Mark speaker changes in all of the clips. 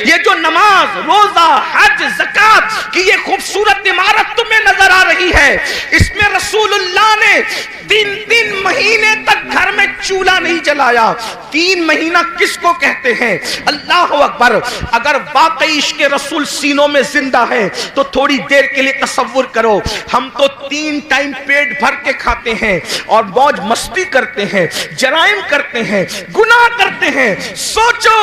Speaker 1: ये जो नमाज, रोजा, हज, ज़कात की ये खूबसूरत इमारत तुम्हें नजर आ रही है, इसमें रसूलुल्लाह ने 3 महीने तक घर में चूल्हा नहीं जलाया। 3 महीना किसको कहते हैं? अल्लाह अकबर। अगर वाकई इश्क रसूल सीनों में जिंदा है तो थोड़ी देर के लिए तसव्वुर करो, हम तो 3 टाइम पेट भर के खाते हैं और मौज मस्ती करते हैं, जराइम करते हैं, गुनाह करते हैं। सोचो,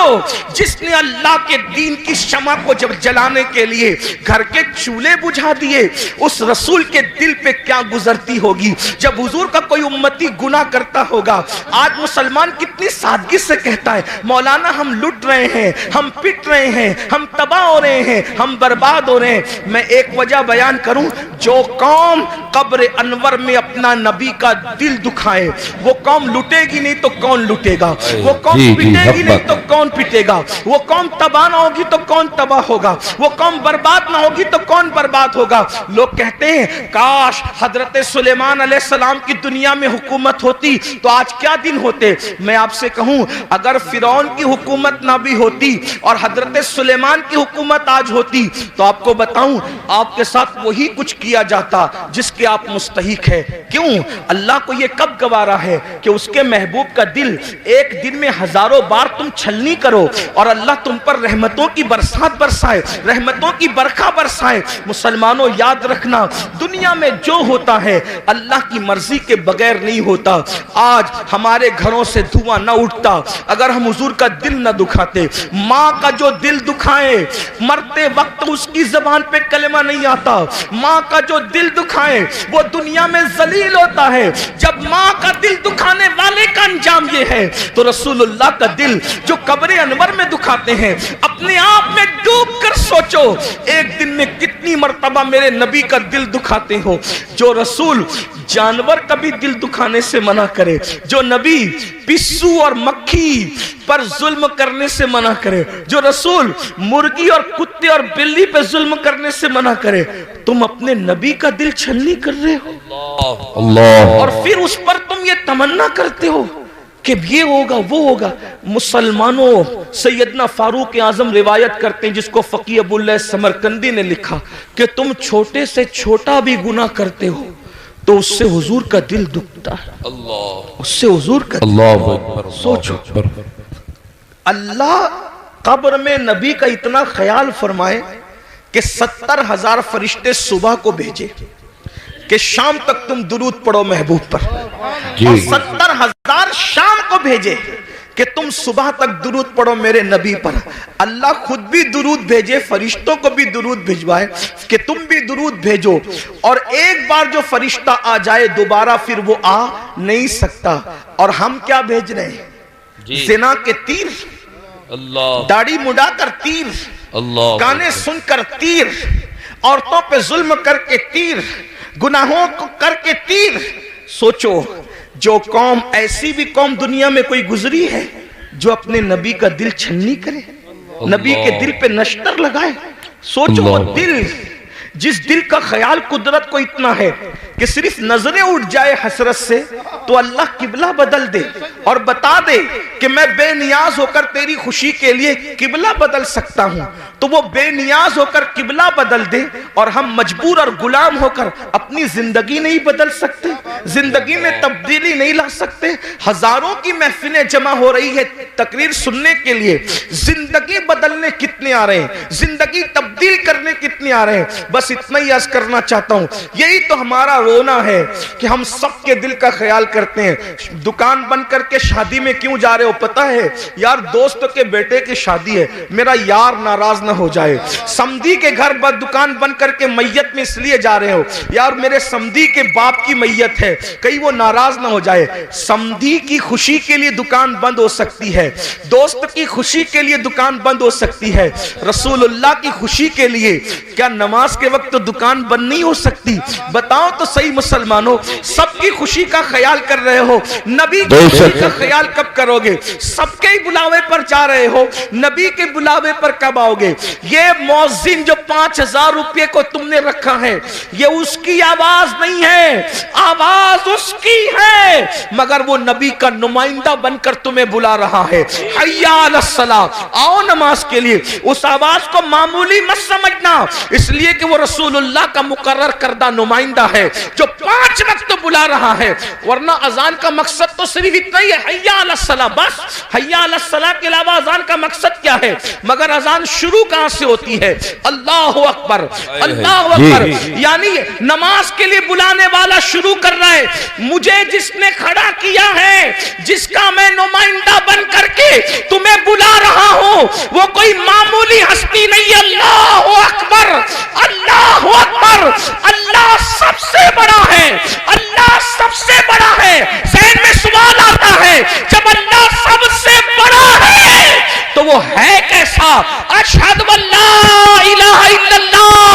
Speaker 1: जिसने अल्लाह के दीन की शमा को जब जलाने के लिए घर के चूल्हे बुझा दिए, उस रसूल के दिल पे क्या गुजरती होगी जब हुजूर का कोई उम्मती गुनाह करता होगा। आज मुसलमान कितनी सादगी से कहता है, मौलाना हम लुट रहे हैं, हम पिट रहे हैं, हम तबाह हो रहे हैं, हम बर्बाद हो रहे हैं। मैं एक वजह बयान करूं, जो कौम कब्र अनवर में अपना नबी का दिल दुखाए, वो कौम लुटेगी नहीं तो कौन लुटेगा, वो कौम पिटेगी नहीं तो कौन पिटेगा, वो कौम तबाह ना होगी तो कौन तबाह होगा, वो कौम बर्बाद ना होगी तो कौन बर्बाद होगा। लोग कहते हैं काश हजरत सुलेमान अलैहिस्सलाम की दुनिया में हुकूमत होती तो आज क्या दिन होते। मैं आपसे कहूं, अगर फिरौन की हुकूमत ना भी होती और हजरत सुलेमान की हुकूमत आज होती तो आपको बताऊं, आपके साथ वही कुछ किया जाता जिसके आप मुस्तहिक है। क्यों? अल्लाह को यह कब गवारा है कि उसके महबूब का दिल एक दिन में हजारों बार तुम छलनी करो और अल्लाह तुम पर रहमतों की बरसात बरसाए, रहमतों की बरखा बरसाए। मुसलमानों याद रखना, दुनिया में जो होता है अल्लाह की मर्जी के बगैर नहीं होता। आज हमारे घरों से धुआं न उठता अगर हम हुजूर का दिल न दुखाते। माँ का जो दिल दुखाए, मरते वक्त उसकी जबान पे कलमा नहीं आता। माँ का जो दिल दुखाए वो दुनिया में जलील होता है। जब माँ का दिल दुखाने वाले का अंजाम ये है तो रसूलुल्लाह का दिल जो कब्र अनवर में दुखाते हैं, अपने आप में डूब कर सोचो एक दिन में कितनी मर्तबा मेरे नबी का दिल दुखाते हो। जो रसूल जानवर का भी दिल दुखाने से मना करे, जो नबी पिस्सू और मक्खी पर जुल्म करने से मना करे, जो रसूल मुर्गी और कुत्ते और बिल्ली पे जुल्म करने से मना करे, तुम अपने नबी का दिल छलनी कर रहे हो अल्लाह। और फिर उस पर तुम ये तमन्ना करते हो कि ये होगा वो होगा। मुसलमानों, सैयदना फारूक आजम रिवायत करते हैं, जिसको फकीह अबुल्लाह समरकंदी ने लिखा कि तुम छोटे से छोटा भी गुनाह करते हो तो उससे हुजूर का दिल दुखता है। अल्लाह, उससे हुजूर का अल्लाह। सोचो, अल्लाह कब्र में नबी का इतना ख्याल फरमाए कि 70,000 फरिश्ते सुबह को भेजे कि शाम तक तुम दुरूद पढ़ो महबूब पर, और 70,000 शाम को भेजे कि तुम सुबह तक दुरूद पढ़ो मेरे नबी पर। अल्लाह खुद भी दुरूद भेजे, फरिश्तों को भी दुरूद भिजवाए कि तुम भी दुरूद भेजो। और एक बार जो फरिश्ता आ जाए दोबारा फिर वो आ नहीं सकता। और हम क्या भेज रहे हैं? ज़िना के तीर, अल्लाह, दाढ़ी मुड़ाकर तीर, अल्लाह, गाने सुनकर तीर, औरतों पे जुल्म करके तीर, गुनाहों को करके तीर। सोचो, जो कौम, ऐसी भी कौम दुनिया में कोई गुजरी है जो अपने नबी का दिल छलनी करे, नबी के दिल पे नश्तर लगाए? सोचो, वो दिल, जिस दिल का ख्याल कुदरत को इतना है कि सिर्फ नजरें उठ जाए हसरत से तो अल्लाह किबला बदल दे और बता दे कि मैं बेनियाज होकर तेरी खुशी के लिए किबला बदल सकता हूं, तो वो बेनियाज होकर किबला बदल दे और हम मजबूर और गुलाम होकर अपनी जिंदगी नहीं बदल सकते, जिंदगी में तब्दीली नहीं ला सकते। हजारों की महफिलें जमा हो रही है तकरीर सुनने के लिए, जिंदगी बदलने कितने आ रहे हैं, जिंदगी तब्दील करने कितने आ रहे हैं। बस इतना ही अर्ज करना चाहता हूं, यही तो हमारा रोना है कि हम सबके दिल का ख्याल करते हैं। दुकान बंद करके शादी में क्यों जा रहे हो पता है? यार दोस्त के बेटे की शादी है, मेरा यार नाराज ना हो जाए। समधी के घर दुकान बंद करके मैयत में इसलिए जा रहे हो, यार मेरे समधी के बाप की मैयत है, कहीं वो नाराज ना हो जाए। समधी की खुशी के लिए दुकान बंद हो सकती है, दोस्त की खुशी के लिए दुकान बंद हो सकती है, रसूलुल्लाह की खुशी के लिए क्या नमाज के वक्त तो दुकान बंद नहीं हो सकती? बताओ तो सही मुसलमानों, सबकी खुशी का ख्याल कर रहे हो, नबी की खुशी का ख्याल कब करोगे? सबके ही बुलावे पर जा रहे हो, नबी के बुलावे पर कब आओगे? ये मौजिन जो 5000 रुपये को तुमने रखा है, ये उसकी आवाज नहीं है, आवाज उसकी है, मगर वो नबी का नुमाइंदा बनकर तुम्हें बुला रहा है। हय्या अलस सलाह, आओ नमाज के लिए। उस आवाज को मामूली मत समझना, इसलिए कि वो रसूलुल्लाह का मुकर्रर करदा नुमाइंदा है जो 5 वक्त बुला रहा है। वरना अजान का मकसद तो सिर्फ इतना ही है, हय्या अलस सलाह, बस हय्या अलस सलाह के अलावा अजान का मकसद क्या है? मगर अजान शुरू कहां से होती है? अल्लाहु अकबर, अल्लाहु अकबर, यानी नमाज के लिए बुलाने वाला शुरू कर रहा है। मुझे जिसने खड़ा किया है, जिसका मैं नुमाइंदा बन करके तुम्हें बुला रहा हूं, वो कोई मामूली हस्ती नहीं है। अल्लाहु अकबर, अल्लाहु अकबर, अल्लाह सबसे बड़ा है, अल्लाह सबसे बड़ा है। ज़हन में सवाल आता है, जब अल्लाह सबसे बड़ा है तो वो है कैसा? अशहदु अल्ला इलाहा इल्लल्लाह,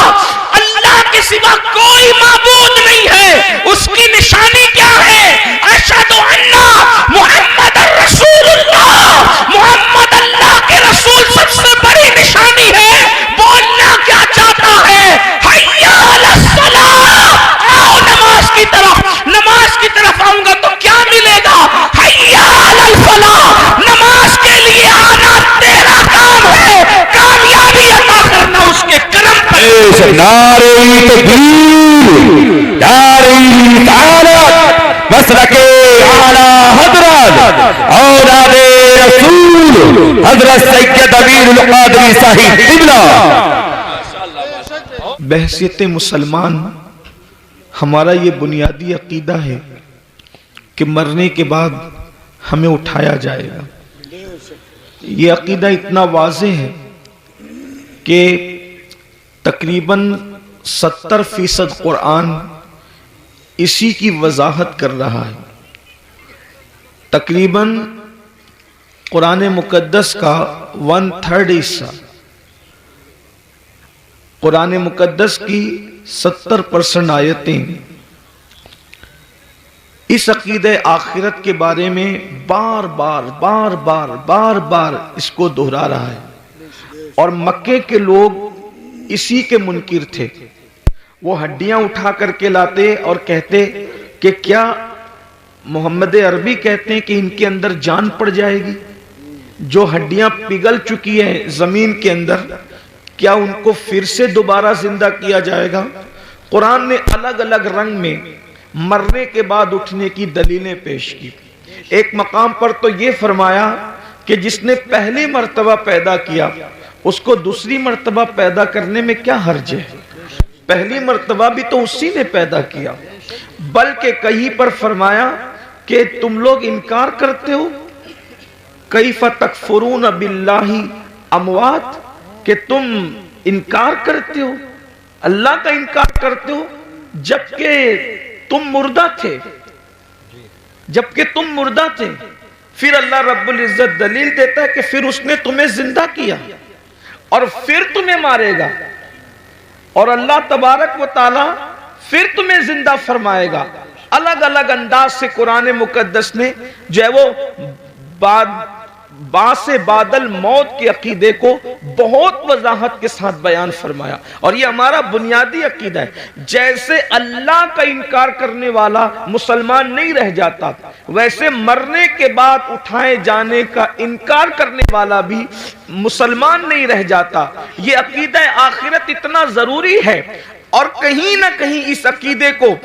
Speaker 1: अल्लाह के सिवा कोई माबूद नहीं है। उसकी निशानी क्या है? अशहदु अन्ना मुहम्मदुर रसूलुल्लाह, मोहम्मद अल्लाह के रसूल सबसे बड़ी निशानी है। बोलना क्या चाहता है? हय्या अलस सलाह, आओ नमाज की तरफ। नमाज की तरफ आऊंगा तो क्या मिलेगा? हय्या अलल फलाह, नमाज के लिए आना तेरा काम है, कामयाबी अता करना उसके करम पर।
Speaker 2: नारे तकबीर, नारे रिसालत, मसलके आला हजरत औलादे रसूल हजरत सैयद अमीरुल कादरी साहिब क़िबला।
Speaker 1: बहसियत मुसलमान हमारा ये बुनियादी अकीदा है कि मरने के बाद हमें उठाया जाएगा। ये अकीदा इतना वाज़ेह है कि तकरीबन 70% कुरान इसी की वजाहत कर रहा है। तकरीबन कुरान मुकद्दस का 1/3 हिस्सा, कुरान मुकद्दस की 70% आयतें इस अकीदे आखिरत के बारे में बार बार इसको दोहरा रहा है। और मक्के के लोग इसी के मुनकिर थे। वो हड्डियां उठा करके लाते और कहते कि क्या मोहम्मद अरबी कहते हैं कि इनके अंदर जान पड़ जाएगी? जो हड्डियां पिघल चुकी हैं जमीन के अंदर, क्या उनको फिर से दोबारा जिंदा किया जाएगा? कुरान ने अलग अलग रंग में मरने के बाद उठने की दलीलें पेश की। एक मकाम पर तो यह फरमाया कि जिसने पहली मर्तबा पैदा किया उसको दूसरी मर्तबा पैदा करने में क्या हर्ज है? पहली मर्तबा भी तो उसी ने पैदा किया। बल्कि कहीं पर फरमाया कि तुम लोग इनकार करते हो, कैफ तकफुरून बिल्लाहि अमवात, कि तुम इनकार करते हो, अल्लाह का इनकार करते हो जबकि तुम मुर्दा थे, जबकि तुम मुर्दा थे। फिर अल्लाह रब्बुल इज्जत दलील देता है कि फिर उसने तुम्हें जिंदा किया और फिर तुम्हें मारेगा, और अल्लाह तबारक व ताला फिर तुम्हें जिंदा फरमाएगा। अलग अलग अंदाज से कुरान मुकद्दस ने जो है वो बासे बादल मौत के अकीदे को बहुत वजाहत के साथ बयान फरमाया। और ये हमारा बुनियादी अकीदा है। जैसे अल्लाह का इनकार करने वाला मुसलमान नहीं रह जाता, वैसे मरने के बाद उठाए जाने का इनकार करने वाला भी मुसलमान नहीं रह जाता। ये अकीदा आखिरत इतना जरूरी है, और कहीं ना कहीं इस अकीदे को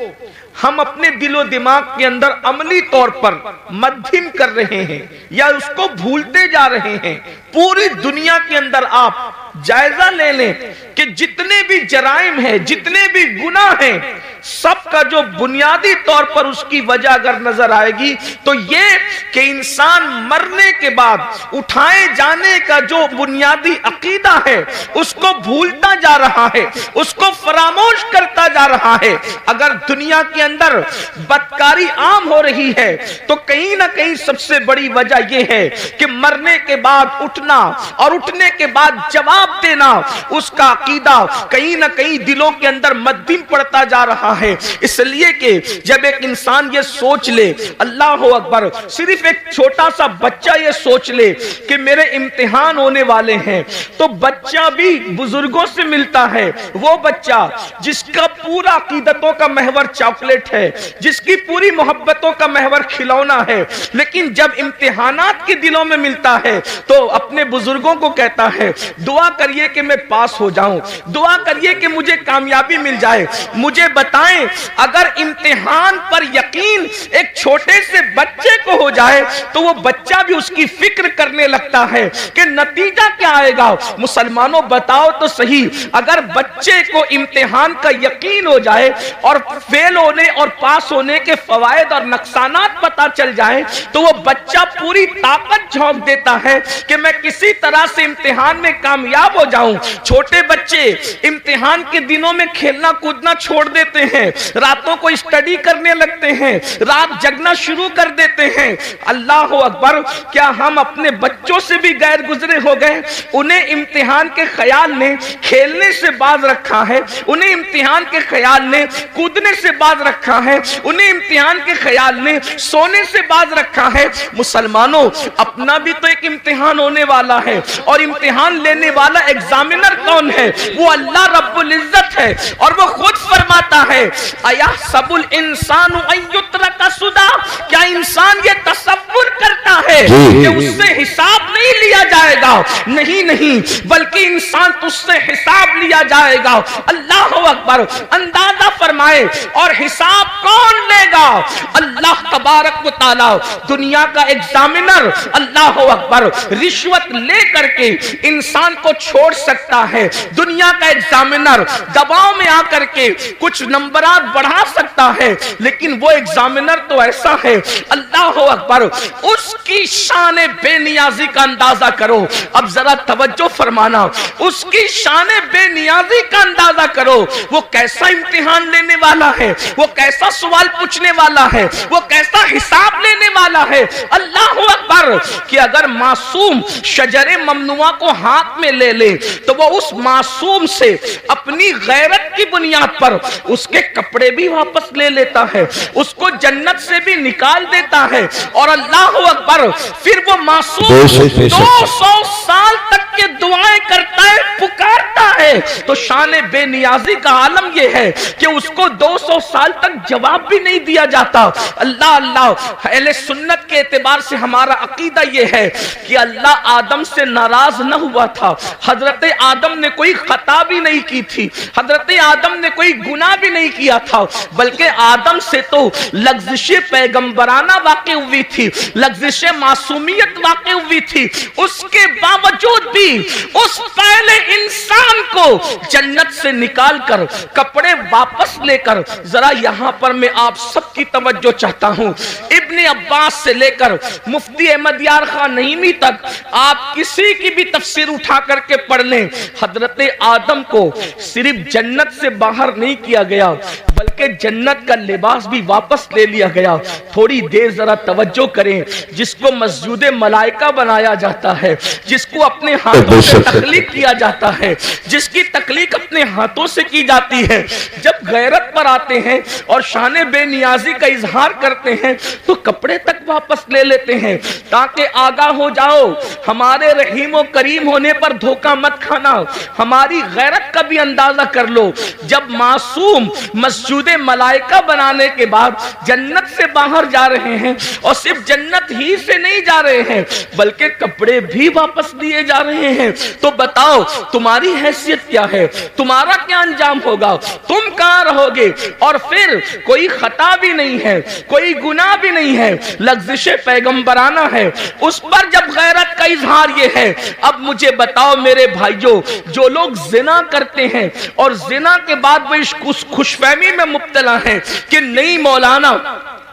Speaker 1: हम अपने दिलो दिमाग के अंदर अमली तौर पर मध्यम कर रहे हैं या उसको भूलते जा रहे हैं। पूरी दुनिया के अंदर आप जायजा ले लें कि जितने भी जराइम हैं, जितने भी गुनाह हैं, सबका जो बुनियादी तौर पर उसकी वजह अगर नजर आएगी तो ये कि इंसान मरने के बाद उठाए जाने का जो बुनियादी अकीदा है उसको भूलता जा रहा है, उसको फरामोश करता जा रहा है। अगर दुनिया के अंदर बदकारी आम हो रही है, तो कहीं ना कहीं सबसे बड़ी वजह यह है कि मरने के बाद उठना और उठने के बाद जवाब देना, उसका अकीदा कहीं ना कहीं दिलों के अंदर मध्यम पड़ता जा रहा है। इसलिए कि जब एक इंसान ये सोच ले, अल्लाह अकबर, सिर्फ एक छोटा सा बच्चा ये सोच ले कि मेरे इम्तिहान होने वाले हैं, तो बच्चा भी बुजुर्गों से मिलता है। वो बच्चा जिसका पूरा अकीदतों का महवर चॉकलेट है, जिसकी पूरी मोहब्बतों का महवर खिलौना है, लेकिन जब इम्तिहानात के दिलों में मिलता है तो अपने बुजुर्गों को कहता है दुआ करिए कि मैं पास हो जाऊं, दुआ करिए कि मुझे कामयाबी मिल जाए। मुझे बताएं, अगर इम्तिहान पर यकीन एक छोटे से बच्चे को हो जाए तो वो बच्चा भी उसकी फिक्र करने लगता है कि नतीजा क्या आएगा। मुसलमानों बताओ तो सही, अगर बच्चे को इम्तिहान का यकीन हो जाए और फेल होने और पास होने के फवायद और नुकसानात पता चल जाए तो वो बच्चा पूरी ताकत झोंक देता है कि मैं किसी तरह से इम्तिहान में कामयाब हो जाऊं। छोटे बच्चे इम्तिहान के दिनों में खेलना कूदना छोड़ देते हैं, रातों को स्टडी करने लगते हैं, रात जगना शुरू कर देते हैं। अल्लाह अकबर, क्या हम अपने बच्चों से भी गैर गुजरे हो गए? उन्हें इम्तिहान के ख्याल ने खेलने से बाज रखा है, उन्हें इम्तिहान के ख्याल ने कूदने से बाज रखा है, उन्हें इम्तिहान के ख्याल ने सोने से बाज रखा है। मुसलमानों, अपना भी तो एक इम्तिहान होने वाला है, और इम्तिहान लेने वाला एग्जामिनर कौन है? वो अल्लाह रब्बुल इज्जत है, और वो खुद फरमाता है अया सबुल इंसानु अय्युत्रका सुदा, क्या इंसान ये तसव्वुर करता है कि उससे हिसाब नहीं लिया जाएगा? नहीं नहीं, बल्कि इंसान तुझसे हिसाब लिया जाएगा। अल्लाह अकबर, अंदाजा फरमाए, और हिसाब कौन लेगा? अल्लाह तबारक व तआला, दुनिया का एग्जामिनर। अल्लाह अकबर, रिश्वत ले करके इंसान को छोड़ सकता है। दुनिया का एग्जामिनर दबाव में आकर के कुछ नंबरात बढ़ा सकता है, लेकिन वो एग्जामिनर तो ऐसा है, अल्लाह अकबर, उसकी शान बेनियाजी का अंदाजा करो। अब जरा तवज्जो फरमाना, उसकी शान बेनियाजी का अंदाजा करो। वो कैसा इम्तिहान लेने वाला है, वो कैसा सवाल पूछने वाला है, वो कैसा हिसाब लेने वाला है। अल्लाह अकबर, कि अगर मासूम शजरे ममनुआ को हाथ में ले ले तो वो उस मासूम से अपनी गैरत की बुनियाद पर उसके कपड़े भी वापस ले लेता है, उसको जन्नत से भी निकाल देता है। और अल्लाह अकबर, फिर वो मासूम 200 साल तक के दुआएं करता है, पुकारता है। तो शान बेनियाजी का आलम यह है कि उसको 200 साल तक जवाब भी नहीं दिया जाता। अल्लाह अल्लाह, अहले सुन्नत के एतबार से हमारा अकीदा यह है कि अल्लाह आदम से नाराज न हुआ था। हजरत आदम ने कोई खता भी नहीं की थी, हजरत आदम ने कोई गुनाह भी नहीं किया था, बल्कि आदम से तो लग़्ज़िश पैगंबराना वाक़ई हुई थी, लग़्ज़िश मासूमियत वाक़ई हुई थी। उसके बावजूद भी उस पहले इंसान को जन्नत से निकाल कर कपड़े वापस लेकर, जरा यहां पर मैं आप सबकी तवज्जो चाहता हूं, इब्ने अब्बास से लेकर मुफ्ती अहमद यार खान नईमी तक आप किसी की भी तफसीर उठा करके पढ़ लें, हजरत आदम को सिर्फ जन्नत से बाहर नहीं किया गया, बल्कि जन्नत का लिबास भी वापस ले लिया गया। थोड़ी देर जरा तवज्जो करें, जिसको मस्जिद मलाइका बनाया जाता है, जिसको अपने हाथों से तख्लीक किया जाता है, जिसकी तख्लीक अपने हाथों से की जाती है, जब गैरत पर आते हैं और शान बेनियाजी का इजहार करते हैं तो कपड़े तक वापस ले लेते हैं, ताकि आगाह हो जाओ, हमारे रहीम और करीम होने पर धोखा मत खाना। हमारी गैरत का भी अंदाजा कर लो, जब मासूम मस्जिद मलाइका बनाने के बाद जन्नत से बाहर जा रहे हैं, और सिर्फ जन्नत ही से नहीं जा रहे हैं बल्कि कपड़े भी वापस दिए जा रहे हैं, तो बताओ तुम्हारी हैसियत क्या है, तुम्हारा क्या अंजाम होगा, तुम कहां रहोगे? और फिर कोई खता भी नहीं है, कोई गुनाह भी नहीं है, लग़्ज़िश पैगंबराना है, उस पर जब गैरत का इजहार ये है। अब मुझे बताओ मेरे भाइयों, जो लोग जिना करते हैं और जिना के बाद वो इस खुशफहमी में मुब्तला है कि नहीं मौलाना,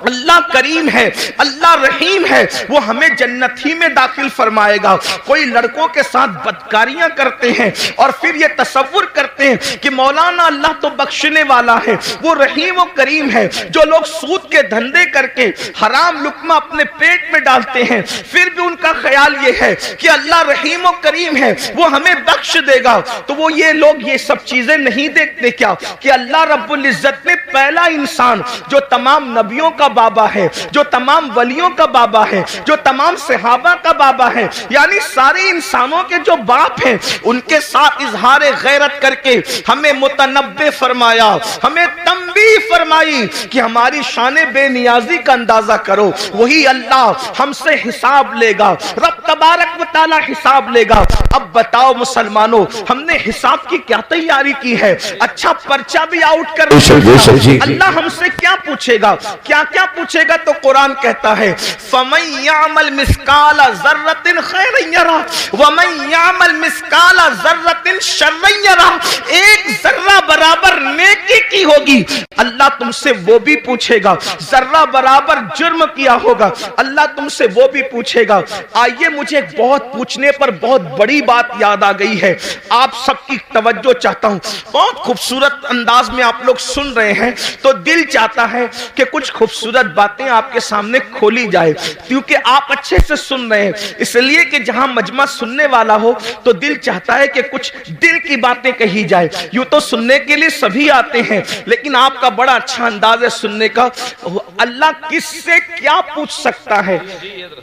Speaker 1: अल्लाह करीम है, अल्लाह रहीम है, वो हमें जन्नत ही में दाखिल फरमाएगा। कोई लड़कों के साथ बदकारियां करते हैं और फिर ये तसव्वुर करते हैं कि मौलाना अल्लाह तो बख्शने वाला है, वो रहीम व करीम है। जो लोग सूद के धंधे करके हराम लुक्मा अपने पेट में डालते हैं, फिर भी उनका ख्याल ये है कि अल्लाह रहीम व करीम है, वो हमें बख्श देगा। तो वो ये लोग ये सब चीजें नहीं देखते क्या कि अल्लाह रब्बुल इज्जत ने पहला इंसान जो तमाम नबियों का बाबा है, जो तमाम वलियों का बाबा है, जो तमाम सहाबा का बाबा है, यानी सारे इंसानों के जो बाप हैं, उनके साथ इजहार गैरत करके हमें मुतनब्बे फरमाया, हमें तंबीह फरमाई कि हमारी शान बेनियाजी का अंदाजा करो। वही अल्लाह हमसे हिसाब लेगा, रब तबारक व तआला हिसाब लेगा। अब बताओ मुसलमानों, हमने हिसाब की क्या तैयारी की है? अच्छा पर्चा भी आउट कर अल्लाह हमसे क्या पूछेगा, क्या क्या पूछेगा? तो कुरान कहता है फमन यामल मिस्काला ज़र्रतिन खैरन यरा वमन यामल मिस्काला ज़र्रतिन शर्रन यरा। एक जर्रा बराबर नेकी की होगी, अल्लाह तुमसे वो भी पूछेगा। जर्रा बराबर जुर्म किया होगा, अल्लाह तुमसे वो भी पूछेगा। आइए, मुझे बहुत पूछने पर बहुत बड़ी बात याद आ गई है, आप सबकी तवज्जो चाहता हूं। बहुत खूबसूरत अंदाज में आप लोग सुन रहे हैं, तो दिल चाहता है कि कुछ खूबसूरत बातें आपके सामने खोली जाए, क्योंकि आप अच्छे से सुन रहे हैं, इसलिए कि जहां मजमा सुनने वाला हो तो दिल चाहता है कि कुछ दिल की बातें कही जाए। यूं तो सुनने के लिए सभी आते हैं, लेकिन आपका बड़ा अच्छा अंदाज है सुनने का। अल्लाह किससे क्या पूछ सकता है,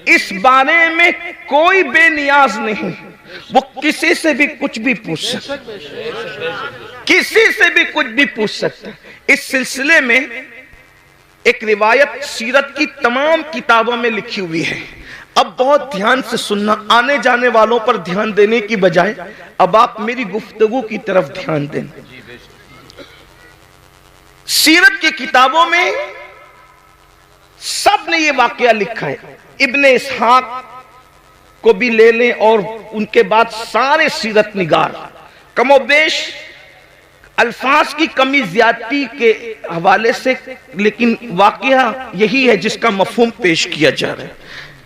Speaker 1: इस बारे में कोई बेनियाज नहीं, वो किसी से भी कुछ भी पूछ सकता, किसी से भी कुछ भी पूछ सकता। इस सिलसिले में एक रिवायत सीरत की तमाम किताबों में लिखी हुई है। अब बहुत ध्यान से सुनना, आने जाने वालों पर ध्यान देने की बजाय अब आप मेरी गुफ्तगू की तरफ ध्यान दें। सीरत की किताबों में सब ने यह वाकया लिखा है। इब्ने इसहाक को भी ले लें और उनके बाद सारे सीरत निगार कमोबेश अल्फाज की कमी ज्यादती के हवाले से, लेकिन वाकया यही है जिसका मफहूम पेश किया जा रहा है।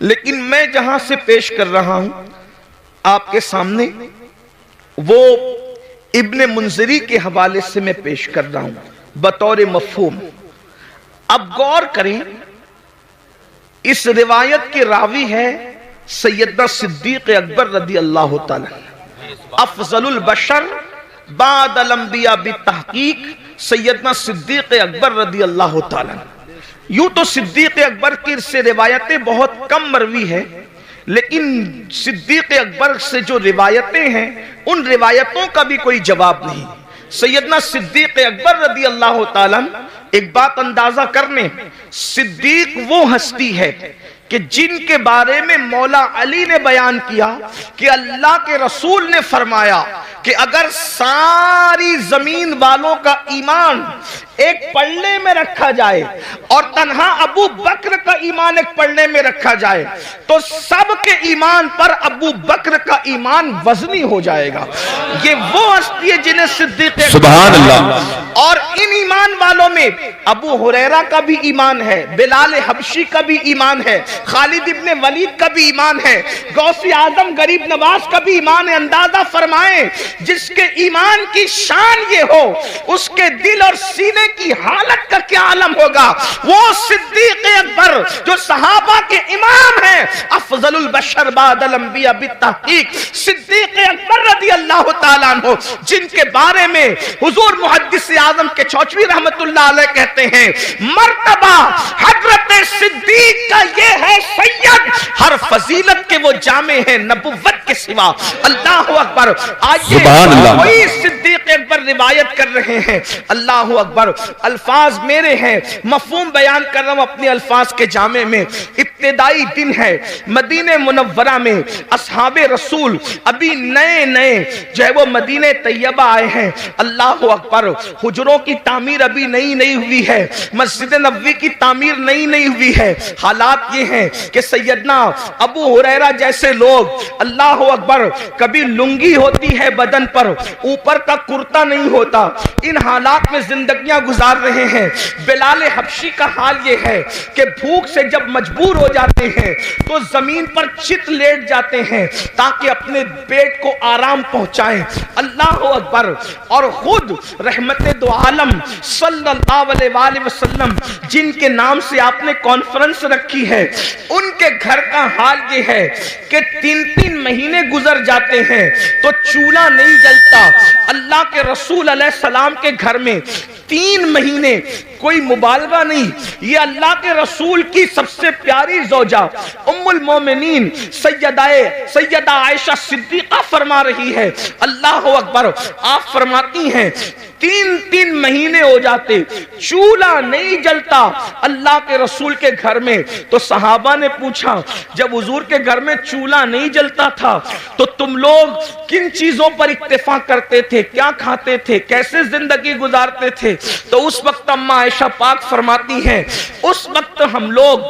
Speaker 1: लेकिन मैं जहां से पेश कर रहा हूं आपके सामने, वो इब्ने मुंजरी के हवाले से मैं पेश कर रहा हूं बतौर मफहूम। अब गौर करें, इस रिवायत के रावी है सैयदना सिद्दीक अकबर रदी अल्लाह तआला, अफजलुल बशर बादल अंबिया बितहकीक सैयदना सिद्दीक अकबर रदी अल्लाह तआला। यूं तो सिद्दीक अकबर की से रिवायतें बहुत कम मरवी है, लेकिन सिद्दीक अकबर से जो रिवायतें हैं उन रिवायतों का भी कोई जवाब नहीं। सैयदना सिद्दीक अकबर रदी अल्लाह तआला, एक बात अंदाजा करने, सिद्दीक वो हस्ती है कि जिनके बारे में मौला अली ने बयान किया कि अल्लाह के रसूल ने फरमाया कि अगर सारी जमीन वालों का ईमान एक पल्ले में रखा जाए और तन्हा अबू बकर का ईमान एक पल्ले में रखा जाए, तो सबके ईमान पर अबू बकर का ईमान वजनी हो जाएगा। ये वो हस्ती है जिन्हें सिद्दीक
Speaker 2: सुभान अल्लाह।
Speaker 1: और इन ईमान वालों में अबू हुरैरा का भी ईमान है, बिलाल हबशी का भी ईमान है, खालिद इब्ने वलीद का भी ईमान है, गौसे आजम गरीब नवाज का भी ईमान है। अंदाजा फरमाएं, जिसके ईमान की शान ये हो, उसके दिल और सीने की हालत का क्या आलम होगा। वो सिद्दीक अकबर जो सहाबा के इमाम हैं, अफजलुल बशर बादल अंबिया बितहकीक सिद्दीक अकबर रदी अल्लाह तआला अन्हु, जिनके बारे में हुजूर मुहद्दिस आजम के चौचवी रहमतुल्लाह अलैह कहते हैं, मर्तबा हजरत सिद्दीक का ये है सैयद, हर फजीलत के वो जामे हैं नबुव्वत के सिवा। अल्लाह अकबर। आइए वही सिद्दीक अकबर रिवायत कर रहे हैं। अल्लाह अकबर। अल्फाज मेरे हैं, मफहूम बयान कर रहा हूं अपने अल्फाज के जामे में। इब्तिदाई दिन है, मदीने मुनव्वरा में असहाबे रसूल अभी नए नए जो है वो मदीने तैयबा आए हैं। अल्लाह अकबर। हुजरों की तामीर अभी नई नई हुई है, मस्जिद नबवी की तामीर नई नई हुई है। हालात ये हैं कि सैयदना अबू हुरैरा जैसे लोग, अल्लाह अकबर, कभी लुंगी होती है बदन पर, ऊपर का कुर्ता नहीं होता। इन हालात में जिंदगियां गुजार रहे हैं। बिलाल हबशी का हाल ये है कि भूख से जब मजबूर हो जाते हैं तो जमीन पर चित लेट जाते हैं ताकि अपने पेट को आराम पहुंचाएं। अल्लाह अकबर। और खुद रहमते दो आलम सल्लल्लाहु अलैहि वसल्लम जिनके नाम से आपने कॉन्फ्रेंस रखी है, उनके घर का हाल ये है कि 3-3 महीने गुजर जाते हैं तो चूल्हा नहीं जलता। अल्लाह के रसूल अलैहिस्सलाम के घर में 3 महीने, कोई मुबालगा नहीं, ये अल्लाह के रसूल की सबसे प्यारी ज़ौजा उम्मुल मोमिनीन सैयदा आयशा सिद्दीक़ा फरमा रही है। अल्लाह अकबर। आप फरमाती हैं 3-3 महीने हो जाते, चूल्हा नहीं जलता अल्लाह के रसूल के घर में। तो सहाबा ने पूछा, जब हुजूर के घर में चूल्हा नहीं जलता था तो तुम लोग किन चीजों पर इक्तिफा करते थे, क्या खाते थे, कैसे जिंदगी गुजारते थे? तो उस वक्त अम्मा आयशा पाक फरमाती हैं, उस वक्त हम लोग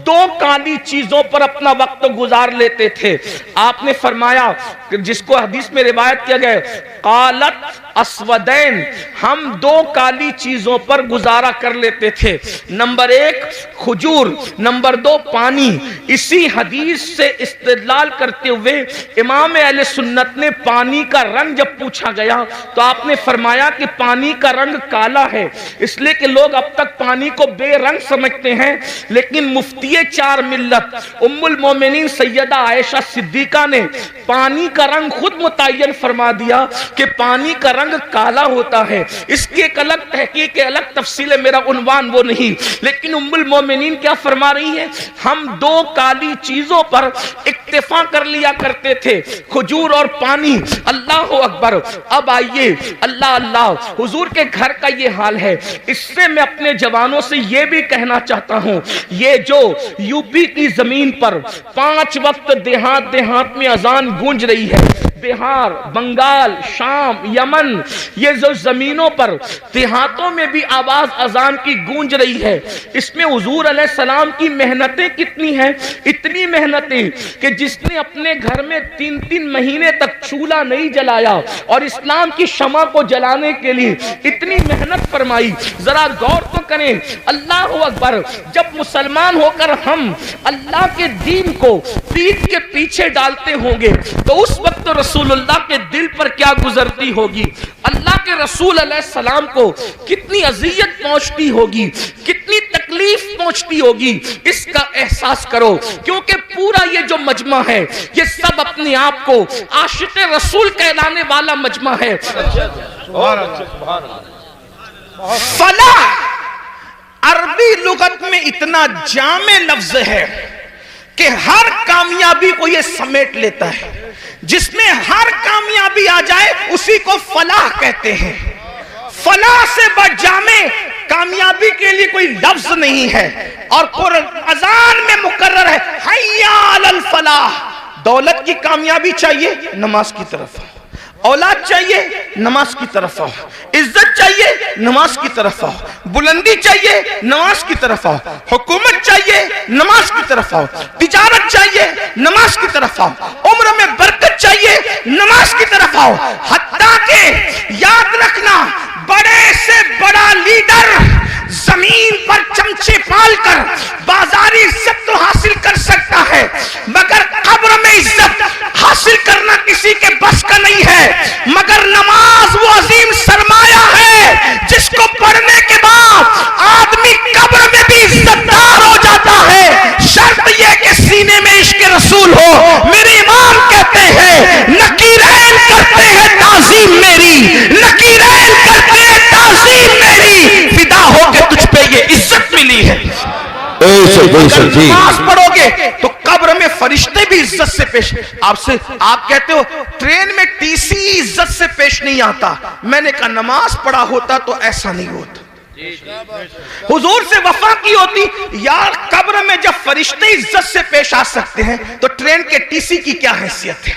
Speaker 1: 2 काली चीजों पर अपना वक्त गुजार लेते थे। आपने फरमाया, जिसको हदीस में रिवायत किया गया, कालत अस्वदैन, हम 2 काली चीजों पर गुजारा कर लेते थे। नंबर 1 खजूर, नंबर 2 पानी। इसी हदीस से इस्तेदलाल करते हुए इमाम अहले सुन्नत ने पानी का रंग जब पूछा गया तो आपने फरमाया कि पानी का रंग काला है, इसलिए कि लोग अब तक पानी को बेरंग समझते हैं। लेकिन मुफ्तिये 4 मिल्लत उम्मुल मोमिनीन सैयदा आयशा सिद्दीका ने पानी का रंग खुद मुतय्यन फरमा दिया कि पानी का रंग काला होता है। इसकी एक अलग तहकीक, अलग तफसील है, मेरा उन्वान वो नहीं। लेकिन उम्मुल मोमिनीन क्या फरमा रही है, हम 2 काली चीजों पर इक्तिफा कर लिया करते थे, खजूर और पानी। अल्लाह अकबर। अब आइए, अल्लाह अल्लाह, हुजूर के घर का ये हाल है। इससे मैं अपने जवानों से ये भी कहना चाहता हूं, ये जो यूपी की जमीन पर 5 वक्त देहात देहात में अजान गूंज रही है, बिहार, बंगाल, शाम, यमन, ये जो जमीनों पर देहातों में भी आवाज अजान की गूंज रही है, इसमें हुजूर अलैहिस्सलाम की मेहनतें कितनी हैं। इतनी मेहनतें कि जिसने अपने घर में 3-3 महीने तक चूल्हा नहीं जलाया और इस्लाम की शमा को जलाने के लिए इतनी मेहनत फरमाई, जरा गौर तो करें। अल्लाह अकबर। जब मुसलमान होकर हम अल्लाह के दीन को पीठ के पीछे डालते होंगे तो उस वक्त रसूलुल्लाह के दिल पर क्या गुजरती होगी, अल्लाह के रसूल अलैहिस्सलाम को कितनी अज़ियत पहुंचती होगी, कितनी तकलीफ पहुंचती होगी, इसका एहसास करो। क्योंकि पूरा ये जो मजमा है, ये सब अपने आप को आशिक़ रसूल कहलाने वाला मजमा है। फलाह अरबी लुगत में इतना जामे लफ्ज है कि हर कामयाबी को ये समेट लेता है। जिसमें हर कामयाबी आ जाए उसी को फलाह कहते हैं। फलाह से बढ़ जामे कामयाबी के लिए कोई लफ्ज नहीं है। और अज़ान में मुकर्रर है, हय्या अलल फलाह। दौलत की कामयाबी चाहिए, नमाज की तरफ आओ। औलाद चाहिए, नमाज की तरफ आओ। इज्जत चाहिए, नमाज की तरफ आओ। बुलंदी चाहिए, नमाज की तरफ आओ। हुकूमत चाहिए, नमाज की तरफ आओ। तिजारत चाहिए, नमाज की तरफ आओ। उम्र में बरकत चाहिए, नमाज की तरफ आओ। हत्ता के याद रखना, बड़े से बड़ा लीडर जमीन पर चमचे पालकर बाजारी इज्जत तो हासिल कर सकता है, मगर कब्र में इज्जत हासिल करना किसी के बस का नहीं है। मगर नमाज वो अजीम सरमाया है जिसको पढ़ने के बाद आदमी कब्र में भी इज्जतदार हो जाता है। शर्त यह कि सीने में इश्क रसूल हो। मेरे इमाम कहते हैं, नकीरैन करते हैं ताज़ीम मेरी, नकीरैन करते हैं ताज़ीम मेरी, फिदा हो के तुझ पे ये इज्जत मिली है। नमाज पढ़ोगे तो कब्र में फरिश्ते भी इज्जत से पेश। आपसे आप कहते हो ट्रेन में टीसी इज्जत से पेश नहीं आता। मैंने कहा नमाज पढ़ा होता तो ऐसा नहीं होता। हुजूर से वफा की होती यार। कब्र में जब फरिश्ते इज्जत से पेश आ सकते हैं तो ट्रेन के टीसी की क्या हैसियत है।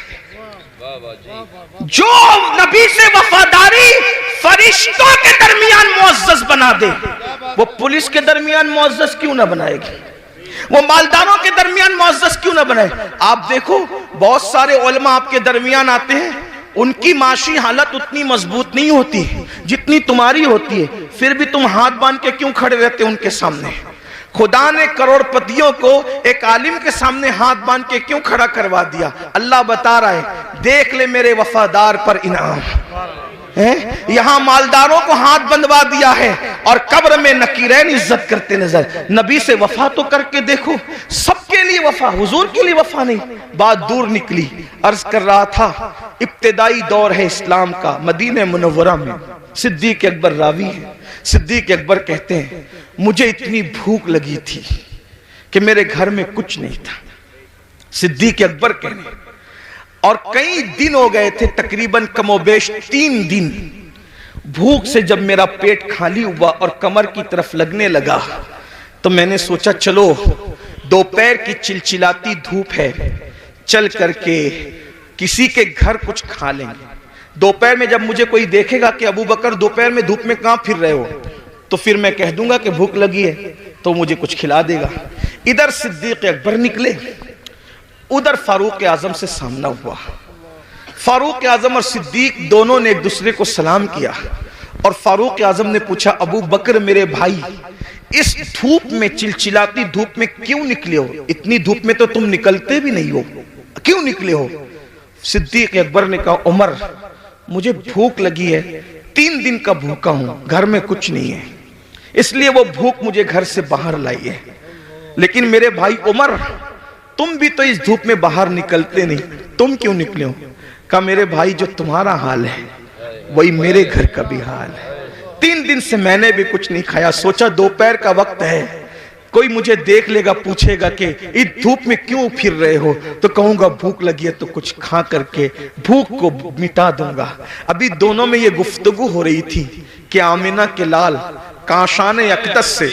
Speaker 1: जो नबी से वफादारी फरिश्तों के दरमियान मुअज़्ज़ज़ बना दे, वो पुलिस के दरमियान मुअज़्ज़ज़ क्यों ना बनाएगी, वो मालदारों के दरमियान मुअज़्ज़ज़ क्यों ना बनाए। आप देखो बहुत सारे उलमा आपके दरमियान आते हैं, उनकी माशी हालत उतनी मजबूत नहीं होती जितनी तुम्हारी होती है, फिर भी तुम हाथ बांध के क्यों खड़े रहते हो उनके सामने? खुदा ने करोड़पतियों को एक आलिम के सामने हाथ बांध के क्यों खड़ा करवा दिया? अल्लाह बता रहा है, देख ले मेरे वफादार पर इनाम है। यहां मालदारों को हाथ बंधवा दिया है और कब्र में नकीरैन इज्जत करते नजर। नबी से वफा तो करके देखो, सबके लिए वफा, हुजूर के लिए वफा नहीं। बात दूर निकली, अर्ज कर रहा था इब्तिदाई दौर है इस्लाम का, मदीने मुनव्वरा में सिद्दीक अकबर रावी है। सिद्दीक अकबर कहते हैं, मुझे इतनी भूख लगी थी कि मेरे घर में कुछ नहीं था। सिद्दीक अकबर कहने, और कई दिन हो गए थे, तकरीबन कमोबेश 3 दिन। भूख से जब मेरा पेट खाली हुआ और कमर की तरफ लगने लगा तो मैंने सोचा चलो दोपहर की चिलचिलाती धूप है, चल करके किसी के घर कुछ खा लेंगे। दोपहर में जब मुझे कोई देखेगा कि अबू बकर दोपहर में धूप में कहां फिर रहे हो, तो फिर मैं कह दूंगा कि भूख लगी है, तो मुझे कुछ खिला देगा। इधर सिद्दीक अकबर निकले, उधर फारूक आजम से सामना हुआ। फारूक आजम और सिद्दीक दोनों ने एक दूसरे को सलाम किया और फारूक आजम ने पूछा, अबू बकर मेरे भाई, इस धूप में, चिलचिलाती धूप में क्यों निकले हो? इतनी धूप में तो तुम निकलते भी नहीं हो, क्यों निकले हो? सिद्दीक अकबर ने कहा, उमर मुझे भूख लगी है, 3 दिन का भूखा हूं, घर में कुछ नहीं है, इसलिए वो भूख मुझे घर से बाहर लाई है। लेकिन मेरे भाई उमर, तुम भी तो इस धूप में बाहर निकलते नहीं, तुम क्यों निकले हो? कहा, मेरे भाई जो तुम्हारा हाल है वही मेरे घर का भी हाल है। 3 दिन से मैंने भी कुछ नहीं खाया, सोचा दोपहर का वक्त है, कोई मुझे देख लेगा, पूछेगा कि इस धूप में क्यों फिर रहे हो, तो कहूंगा भूख लगी है तो कुछ खा करके भूख को मिटा दूंगा। अभी दोनों में ये गुफ्तगू हो रही थी कि आमिना के लाल काशान अक़दस से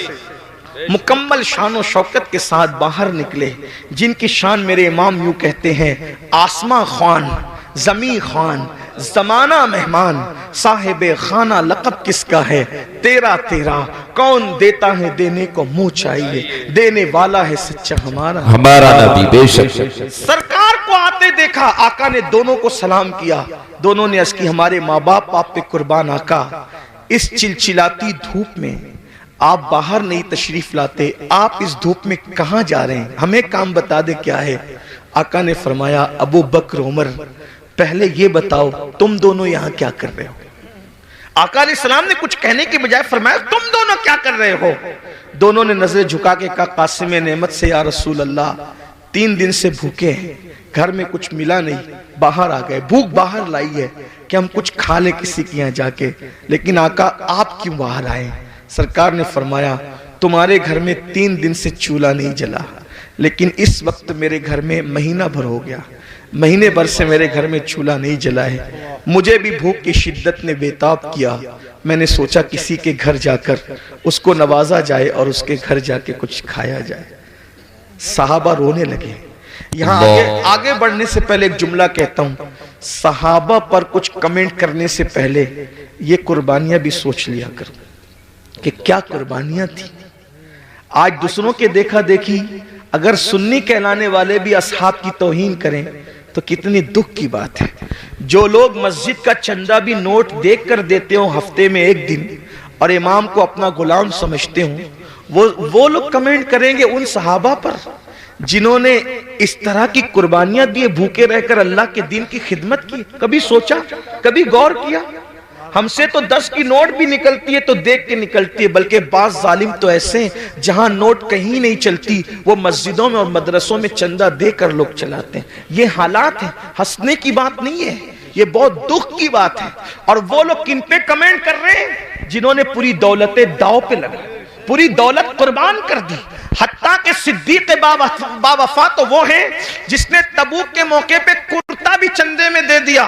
Speaker 1: मुकम्मल शान शौकत के साथ बाहर निकले, जिनकी शान मेरे इमाम यूं कहते हैं, आसमां खान, जमी खान, जमाना मेहमान, साहिबे खाना लक़ब किसका है, तेरा तेरा कौन देता है, देने को मुंह चाहिए, देने वाला है सच्चा हमारा
Speaker 2: नबी। बेशक
Speaker 1: सरकार को आते देखा, आका ने दोनों को सलाम किया। दोनों ने अर्ज़ की, हमारे माँ बाप आप पे कुर्बान आका, इस चिलचिलाती धूप में आप बाहर नहीं तशरीफ लाते, आप इस धूप में कहां जा रहे हैं, हमें काम बता दे क्या है। आका ने फरमाया, अबू बकर उमर, पहले ये बताओ तुम दोनों यहां क्या कर रहे हो? आका अलैहिस्सलाम ने कुछ कहने के बजाय फरमाया, तुम दोनों क्या कर रहे हो? दोनों ने नजर झुका के कहा, कासिम नेमत से या रसूल अल्लाह, 3 दिन से भूखे हैं, घर में कुछ मिला नहीं, बाहर आ गए, भूख बाहर लाई है कि हम कुछ खा ले किसी के यहाँ जाके। लेकिन आका आप क्यों बाहर आए? सरकार ने फरमाया, तुम्हारे घर में 3 दिन से चूल्हा नहीं जला, लेकिन इस वक्त मेरे घर में महीना भर हो गया, महीने भर से मेरे घर में चूल्हा नहीं जला है। मुझे भी भूख की शिद्दत ने बेताब किया, मैंने सोचा किसी के घर जाकर उसको नवाजा जाए और उसके घर जाके कुछ खाया जाए। सहाबा रोने लगे। यहाँ आगे बढ़ने से पहले एक जुमला कहता हूँ, सहाबा पर कुछ कमेंट करने से पहले ये कुर्बानियां भी सोच लिया करो कि क्या कुर्बानियां थी। आज दूसरों के देखा देखी अगर सुन्नी कहलाने वाले भी असहाब की तौहीन करें तो कितनी दुख की बात है। जो लोग मस्जिद का चंदा भी नोट देख कर देते हो हफ्ते में 1 दिन और इमाम को अपना गुलाम समझते हो, वो लोग कमेंट करेंगे उन सहाबा पर जिन्होंने इस तरह की कुर्बानियां दी, भूखे रहकर अल्लाह के दीन की खिदमत की। कभी सोचा, कभी गौर किया? हमसे तो 10 की नोट भी निकलती है तो देख के निकलती है, बल्कि बाज जालिम तो ऐसे हैं जहां नोट कहीं नहीं चलती, वो मस्जिदों में और मदरसों में चंदा देकर लोग चलाते हैं। ये हालात है, हंसने की बात नहीं है, ये बहुत दुख की बात है। और वो लोग किन पे कमेंट कर रहे हैं? जिन्होंने पूरी दौलतें दाव पे लगा, पूरी दौलत कुर्बान कर दी। हत्ता के सिद्दीक बावफा तो वो है जिसने तबूक के मौके पे कुर्ता भी चंदे में दे दिया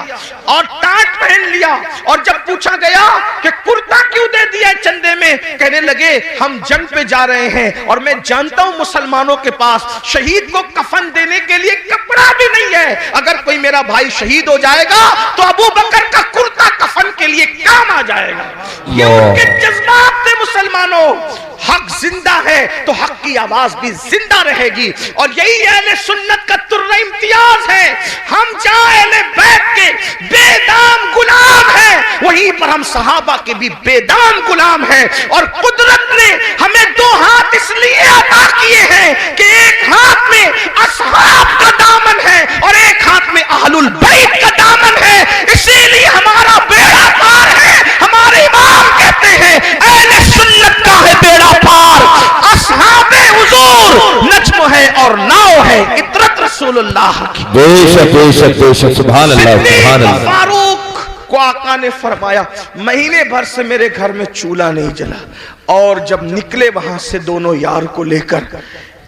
Speaker 1: और टाट पहन लिया, और जब पूछा गया कि कुर्ता क्यों दे दिया चंदे में, कहने लगे हम जंग पे जा रहे हैं और मैं जानता हूं मुसलमानों के पास शहीद को कफन देने के लिए कपड़ा भी नहीं है, अगर कोई मेरा भाई शहीद हो जाएगा तो अबू बकर का कुर्ता कफन के लिए काम आ जाएगा। ये उनके जज्बात थे मुसलमानों। हक जिंदा है तो हक की आवाज भी जिंदा रहेगी। और यही अहले सुन्नत का तुर्रा इम्तियाज है। हम जहां अहले बैत के बेदाम गुलाम हैं, वहीं पर हम सहाबा के भी बेदाम गुलाम हैं। और कुदरत ने हमें दो हाथ इसलिए अता किए हैं कि एक हाथ में असहाब का दामन है और एक हाथ में अहलुल बैत का दामन है। इसीलिए हमारा बेड़ा पार है। हमारे इमाम कहते हैं अहले सुन्नत का है बेड़ा पार, असहाबे हुजूर नज्म है और नाव है इतरत रसूलुल्लाह की।
Speaker 2: बेशक बेशक बेशक, सुभान अल्लाह सुभान अल्लाह।
Speaker 1: फारूक को आका ने फरमाया महीने भर से मेरे घर में चूल्हा नहीं जला। और जब निकले वहां से दोनों यार को लेकर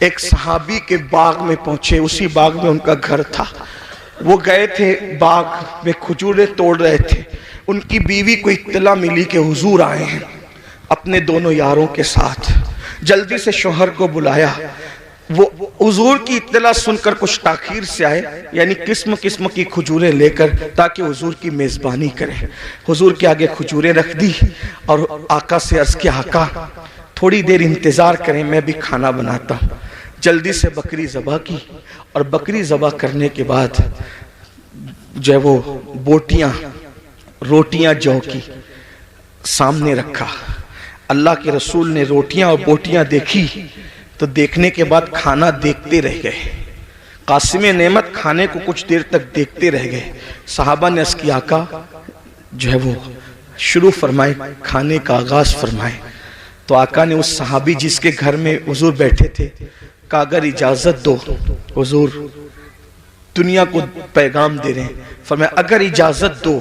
Speaker 1: एक सहाबी के बाग में पहुंचे। उसी बाग में उनका घर था। वो गए थे, बाग में खजूरें तोड़ रहे थे। उनकी बीवी को इत्तला मिली कि हुजूर आए हैं अपने दोनों यारों के साथ। जल्दी से शौहर को बुलाया। वो हुजूर की इत्तला सुनकर कुछ ताखीर से आए, यानी किस्म किस्म की खजूरें लेकर, ताकि हुजूर की मेज़बानी करें। हुजूर के आगे खजूरें रख दी और आका से अर्ज किया आका थोड़ी देर इंतज़ार करें, मैं भी खाना बनाता हूँ। जल्दी से बकरी ज़बह की और बकरी ज़बह करने के बाद जो है वो बोटियाँ रोटियाँ जौ की सामने रखा। अल्लाह के रसूल ने रोटियाँ और बोटियाँ देखी तो देखने के बाद खाना देखते रह गए। कासिम नेमत खाने को कुछ देर तक देखते रह गए। सहाबा ने अर्ज़ किया आका जो है वो शुरू फरमाए, खाने का आगाज फरमाए। तो आका ने उस सहाबी जिसके घर में हुजूर बैठे थे कहा अगर इजाजत दो, हुजूर दुनिया को पैगाम दे रहे हैं, फरमाया अगर इजाजत दो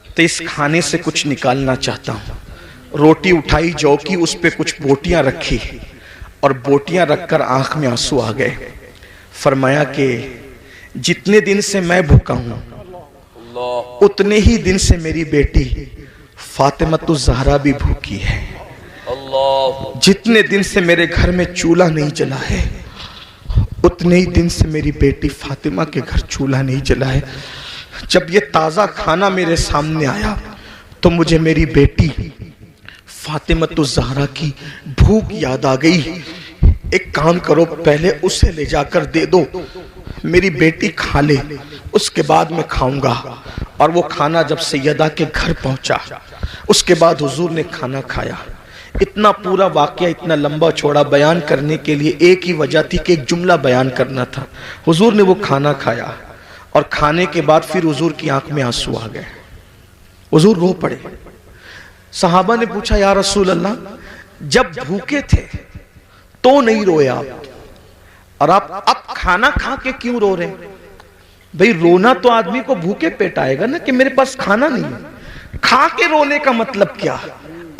Speaker 1: तो इस खाने से कुछ निकालना चाहता हूँ। रोटी उठाई जौ की, उस पे कुछ बोटियां रखी और बोटियां रखकर आंख में आंसू आ गए। फरमाया कि जितने दिन से मैं भूखा हूं उतने ही दिन से मेरी बेटी फातिमतुज़ ज़हरा भी भूखी है। जितने दिन से मेरे घर में चूल्हा नहीं जला है उतने ही दिन से मेरी बेटी फातिमा के घर चूल्हा नहीं जला है। जब ये ताज़ा खाना मेरे सामने आया तो मुझे मेरी बेटी फातिमतुज़ ज़हरा की भूख याद आ गई। एक काम करो, पहले उसे ले जाकर दे दो, मेरी बेटी खा ले, उसके बाद मैं खाऊंगा। और वो खाना जब सैयदा के घर पहुंचा उसके बाद हुजूर ने खाना खाया। इतना पूरा वाकया इतना लंबा चौड़ा बयान करने के लिए एक ही वजह थी कि एक जुमला बयान करना था। हुजूर ने वो खाना खाया और खाने के बाद फिर हुजूर की आंख में आंसू आ गए। हुजूर रो पड़े। सहाबा ने पूछा या रसूल अल्लाह, जब भूखे थे तो नहीं रोए आप, और आप अब खाना खा के क्यों रो रहे? भाई रोना तो आदमी को भूखे पेट आएगा ना कि मेरे पास खाना नहीं है। खा के रोने का मतलब क्या?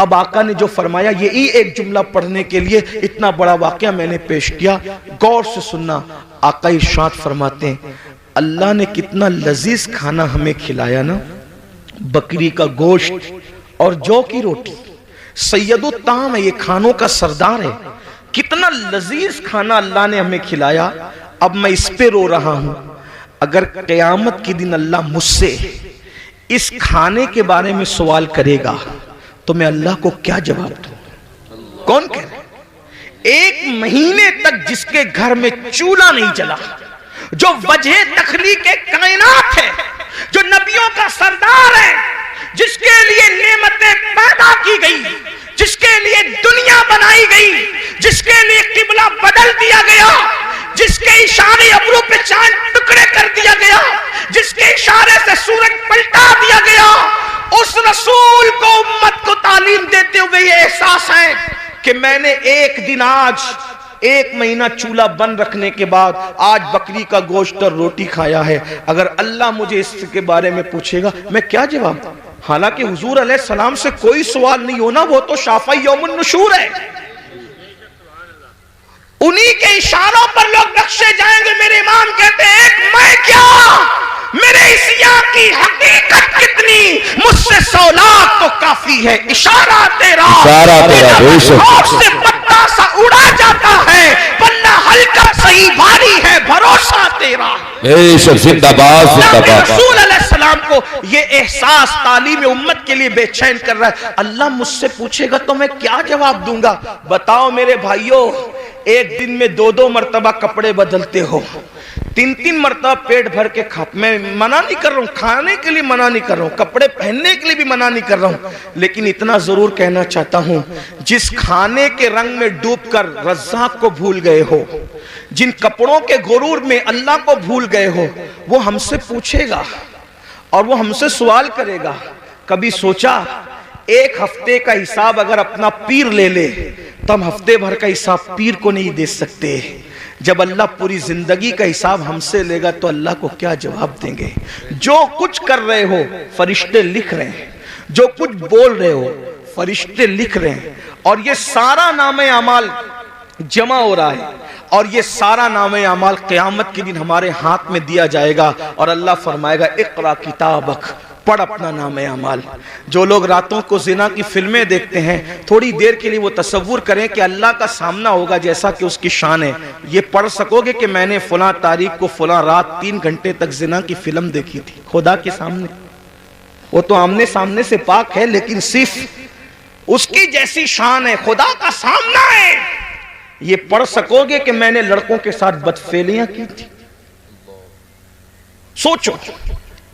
Speaker 1: अब आका ने जो फरमाया, यही एक जुमला पढ़ने के लिए इतना बड़ा वाकया मैंने पेश किया। गौर से सुनना। आका इरशाद फरमाते हैं अल्लाह ने कितना लजीज खाना हमें खिलाया ना, बकरी का गोश्त और जौ की रोटी। सैयदुत ताम है, ये खानों का सरदार है। कितना लजीज खाना अल्लाह ने हमें खिलाया। अब मैं इस पे रो रहा हूं। अगर क़यामत के दिन अल्लाह मुझसे इस खाने के बारे में सवाल करेगा तो मैं अल्लाह को क्या जवाब दूं? कौन कह रहा है? एक महीने तक जिसके घर में चूल्हा नहीं जला, जो वजह तखलीक कायनात है, जो नबियों का सरदार है, जिसके लिए नेमतें पैदा की गई, जिसके लिए दुनिया बनाई गई, जिसके लिए किबला बदल दिया गया, जिसके इशारे अब्रू पे चांद टुकड़े कर दिया गया, जिसके इशारे से सूरज पलटा दिया गया, उस रसूल को उम्मत को तालीम देते हुए ये एहसास है कि मैंने एक दिन, आज एक महीना चूल्हा बंद रखने के बाद आज बकरी का गोश्त और रोटी खाया है। अगर अल्लाह मुझे इसके बारे में पूछेगा मैं क्या जवाब दूं? हालांकि हुजूर अलैहिस्सलाम से कोई सवाल नहीं होना, वो तो शाफ़ई यौमुन नुशूर है। उन्हीं के इशारों पर लोग बख्शे जाएंगे। मेरे इमाम कहते हैं एक मैं क्या, मेरे इसिया की हकीकत कितनी, मुझसे 100 लाख तो काफी है। इशारा तेरा
Speaker 2: से पत्ता
Speaker 1: सा उड़ा जाता है, पन्ना हल्का सही भारी है भरोसा तेरा।
Speaker 2: बेशक जिंदाबाद जिंदाबाद।
Speaker 1: रसूल अलैहिस्सलाम को ये एहसास तालीम उम्मत के लिए बेचैन कर रहा है। अल्लाह मुझसे पूछेगा तो मैं क्या जवाब दूंगा? बताओ मेरे भाइयों, एक दिन में 2-2 मर्तबा कपड़े बदलते हो, 3-3 मर्तबा पेट भर के खा, मैं मना नहीं कर रहा हूं, खाने के लिए मना नहीं कर रहा हूं, कपड़े पहनने के लिए भी मना नहीं कर रहा हूं, लेकिन इतना जरूर कहना चाहता हूं, जिस खाने के रंग में डूबकर रज़्ज़ाक़ को भूल गए हो, जिन कपड़ों के गुरूर में अल्लाह को भूल गए हो, वो हमसे पूछेगा और वो हमसे सवाल करेगा। कभी सोचा एक हफ्ते का हिसाब अगर अपना पीर ले ले तो हम हफ्ते भर का हिसाब पीर को नहीं दे सकते। जब अल्लाह पूरी जिंदगी का हिसाब हमसे लेगा तो अल्लाह को क्या जवाब देंगे? जो कुछ कर रहे हो फरिश्ते लिख रहे हैं, जो कुछ बोल रहे हो फरिश्ते लिख रहे हैं, और ये सारा नामे अमाल जमा हो रहा है, और ये सारा नामे अमाल क़यामत के दिन हमारे हाथ में दिया जाएगा और अल्लाह फरमाएगा इक़रा किताबक, पढ़ अपना नाम अमाल। जो लोग रातों को जिना की फिल्में देखते हैं, थोड़ी देर के लिए वो तसव्वुर करें कि अल्लाह का सामना होगा जैसा कि उसकी शान है। ये पढ़ सकोगे कि मैंने फलां तारीख को फलां रात 3 घंटे तक जिना की फिल्म देखी थी खुदा के सामने? वो तो आमने सामने से पाक है, लेकिन सिर्फ उसकी जैसी शान है, खुदा का सामना है। ये पढ़ सकोगे कि मैंने लड़कों के साथ बदफेलियां की थी? सोचो,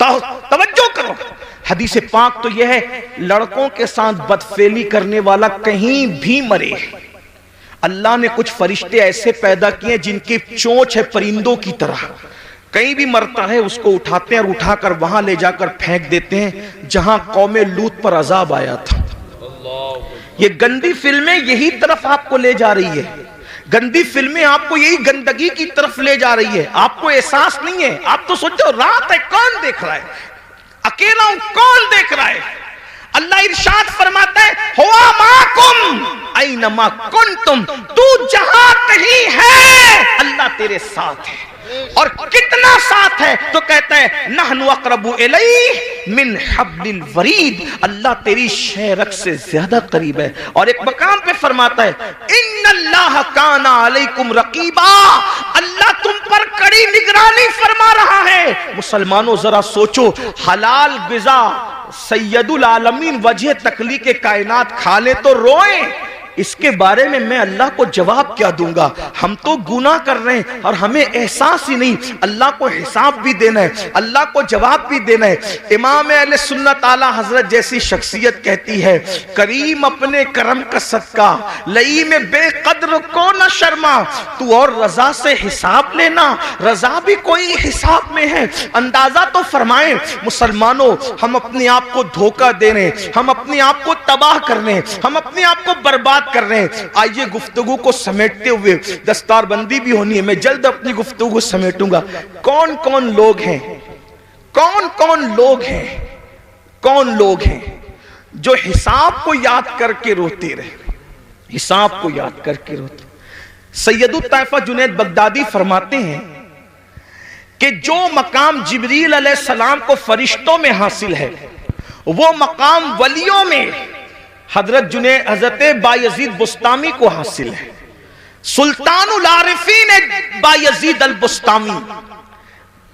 Speaker 1: तवज्जो करो। हदीस पाक तो यह है, लड़कों के साथ बदफेली करने वाला कहीं भी मरे। अल्लाह ने कुछ फरिश्ते ऐसे पैदा किए जिनकी चोंच है परिंदों की तरह, कहीं भी मरता है उसको उठाते हैं और उठाकर वहां ले जाकर फेंक देते हैं जहां कौमे लूत पर अजाब आया था। ये गंदी फिल्में यही तरफ आपको ले जा रही है, गंदी फिल्में आपको यही गंदगी की तरफ ले जा रही है। आपको एहसास नहीं है, आप तो सोचते हो रात है कौन देख रहा है, अकेला हूं कौन देख रहा है। अल्लाह इरशाद फरमाता है हुआ माकुम ऐनमा कुंतुम, तू जहां कहीं है अल्लाह तेरे साथ है। और कितना साथ है तो कहता है नहनु अक़रबु इलैहि मिन हब्लिल वरीद, अल्लाह तेरी शेरक से ज्यादा करीब है। और एक मकाम पे फरमाता है इन्नल्लाह काना अलैकुम रकीबा, अल्लाह तुम पर कड़ी निगरानी फरमा रहा है। मुसलमानों जरा सोचो, हलाल ग़िज़ा सैयदुल आलमीन वजह तकलीक़ कायनात खा ले तो रोए, इसके बारे में मैं अल्लाह को जवाब क्या दूंगा? हम तो गुनाह कर रहे हैं और हमें एहसास ही नहीं। अल्लाह को हिसाब भी देना है, अल्लाह को जवाब भी देना है। इमाम अहले सुन्नत आला हजरत जैसी शख्सियत कहती है करीम अपने करम का सदका लई में बेकद्र को न शर्मा, तू और रजा से हिसाब लेना, रजा भी कोई हिसाब में है। अंदाजा तो फरमाए मुसलमानों, हम अपने आप को धोखा दे रहे हैं, हम अपने आप को तबाह कर रहे हैं, हम अपने आप को बर्बाद कर रहे हैं। आइए गुफ्तगू को समेटते हुए, दस्तारबंदी भी होनी है, मैं जल्द अपनी गुफ्तगू को समेटूंगा। कौन कौन लोग हैं, कौन कौन लोग हैं, कौन लोग हैं जो हिसाब को याद करके रोते रहे, हिसाब को याद करके रोते? सैयदुत ताइफा जुनैद बगदादी फरमाते हैं कि जो मकाम जिब्रील अलैहिस्सलाम को फरिश्तों में हासिल है, वो मकाम वलियों में हजरत बायजीद बुस्तामी को हासिल है। सुल्तानुल आरिफीन बायजीद अल बुस्तामी,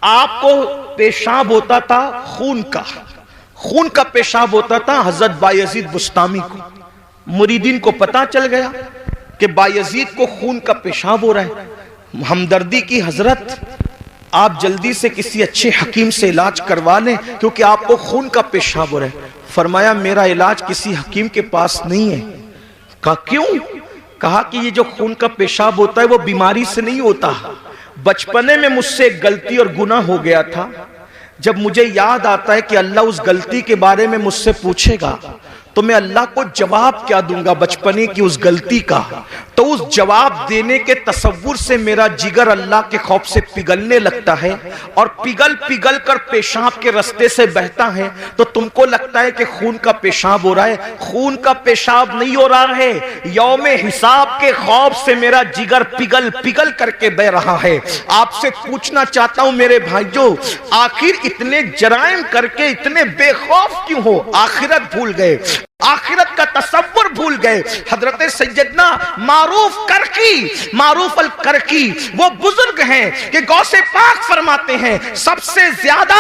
Speaker 1: आपको पेशाब होता था खून का पेशाब होता था हजरत बायजीद बुस्तामी को। मुरीदीन को पता चल गया कि बायजीद को खून का पेशाब हो रहा है। हमदर्दी की हजरत, आप जल्दी से किसी अच्छे हकीम से इलाज करवा लें क्योंकि आपको खून का पेशाब हो रहा है। फरमाया मेरा इलाज किसी हकीम के पास नहीं है। कहा क्यों? कहा कि ये जो खून का पेशाब होता है वो बीमारी से नहीं होता, बचपने में मुझसे एक गलती और गुनाह हो गया था। जब मुझे याद आता है कि अल्लाह उस गलती के बारे में मुझसे पूछेगा तो मैं अल्लाह को जवाब क्या दूंगा बचपने की उस गलती का। तो उस जवाब देने के तसव्वुर से मेरा जिगर अल्लाह के खौफ से पिघलने लगता है और पिघल पिघल कर पेशाब के रास्ते से बहता है। तो तुमको लगता है कि खून का पेशाब हो रहा है, खून का पेशाब नहीं हो रहा है, यौमे हिसाब के खौफ से मेरा जिगर पिघल पिघल करके बह रहा है। आपसे पूछना चाहता हूं मेरे भाइयों, आखिर इतने जराइम करके इतने बेखौफ क्यों हो? आखिरत भूल गए। आखिरत का तसव्वुर भूल गए। हजरत सैयदना मारूफ अल करकी वो बुजुर्ग हैं कि गौसे पाक फरमाते हैं सबसे ज्यादा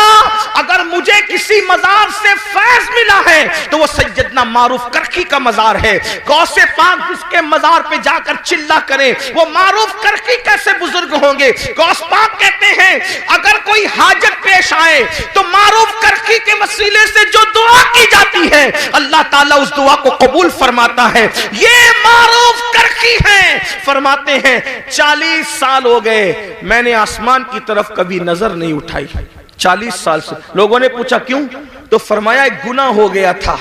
Speaker 1: अगर मुझे किसी मजार से फैज मिला है तो वो सैयदना मारूफ करकी का मजार है। गौसे पाक जिसके मजार पे जाकर चिल्ला करे वो मारूफ करकी कैसे बुजुर्ग होंगे। गौस पाक कहते हैं अगर कोई हाजत पेश आए तो मारूफ करकी के वसीले से जो दुआ की जाती है अल्लाह ताला उस दुआ को कबूल फरमाता है। ये मारूफ करकी हैं। फरमाते हैं 40 साल हो गए मैंने आसमान की तरफ कभी नजर नहीं उठाई। 40 साल से। लोगों ने पूछा क्यों, तो फरमाया एक गुनाह हो गया था।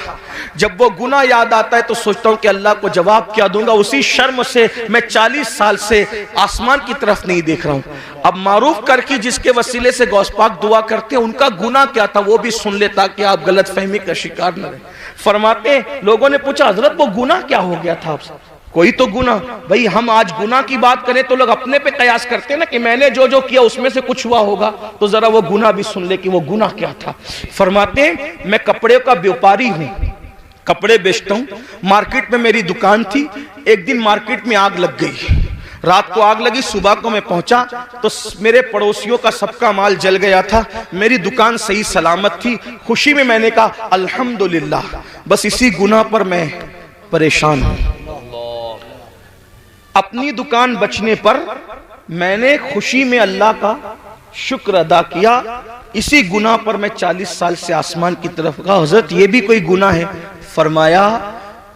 Speaker 1: जब वो गुनाह याद आता है तो सोचता हूं कि अल्लाह को जवाब क्या दूंगा, उसी शर्म से मैं 40 साल से आसमान की तरफ नहीं देख रहा हूं। अब मारूफ करके जिसके वसीले से गौस पाक दुआ करते हैं उनका गुनाह क्या था वो भी सुन ले ताकि आप गलत फहमी का शिकार न रहे। फरमाते लोगों ने पूछा हजरत वो गुनाह क्या हो गया था आपसे। कोई तो गुनाह, भाई हम आज गुनाह की बात करें तो लोग अपने पे कयास करते हैं ना कि मैंने जो जो किया उसमें से कुछ हुआ होगा, तो जरा वो गुनाह भी सुन ले कि वो गुनाह क्या था। फरमाते मैं कपड़े का व्यापारी हूं, कपड़े बेचता हूं। मार्केट में मेरी दुकान थी। एक दिन मार्केट में आग लग गई। रात को आग लगी, सुबह को मैं पहुंचा तो मेरे पड़ोसियों का सबका माल जल गया था। मेरी दुकान सही सलामत थी। खुशी में मैंने कहा अल्हम्दुलिल्लाह। बस इसी गुनाह पर मैं परेशान हूं। अपनी दुकान बचने पर मैंने खुशी में अल्लाह का शुक्र अदा किया। इसी गुनाह पर मैं 40 साल से आसमान की तरफ कहा हजरत ये भी कोई गुनाह है। फरमाया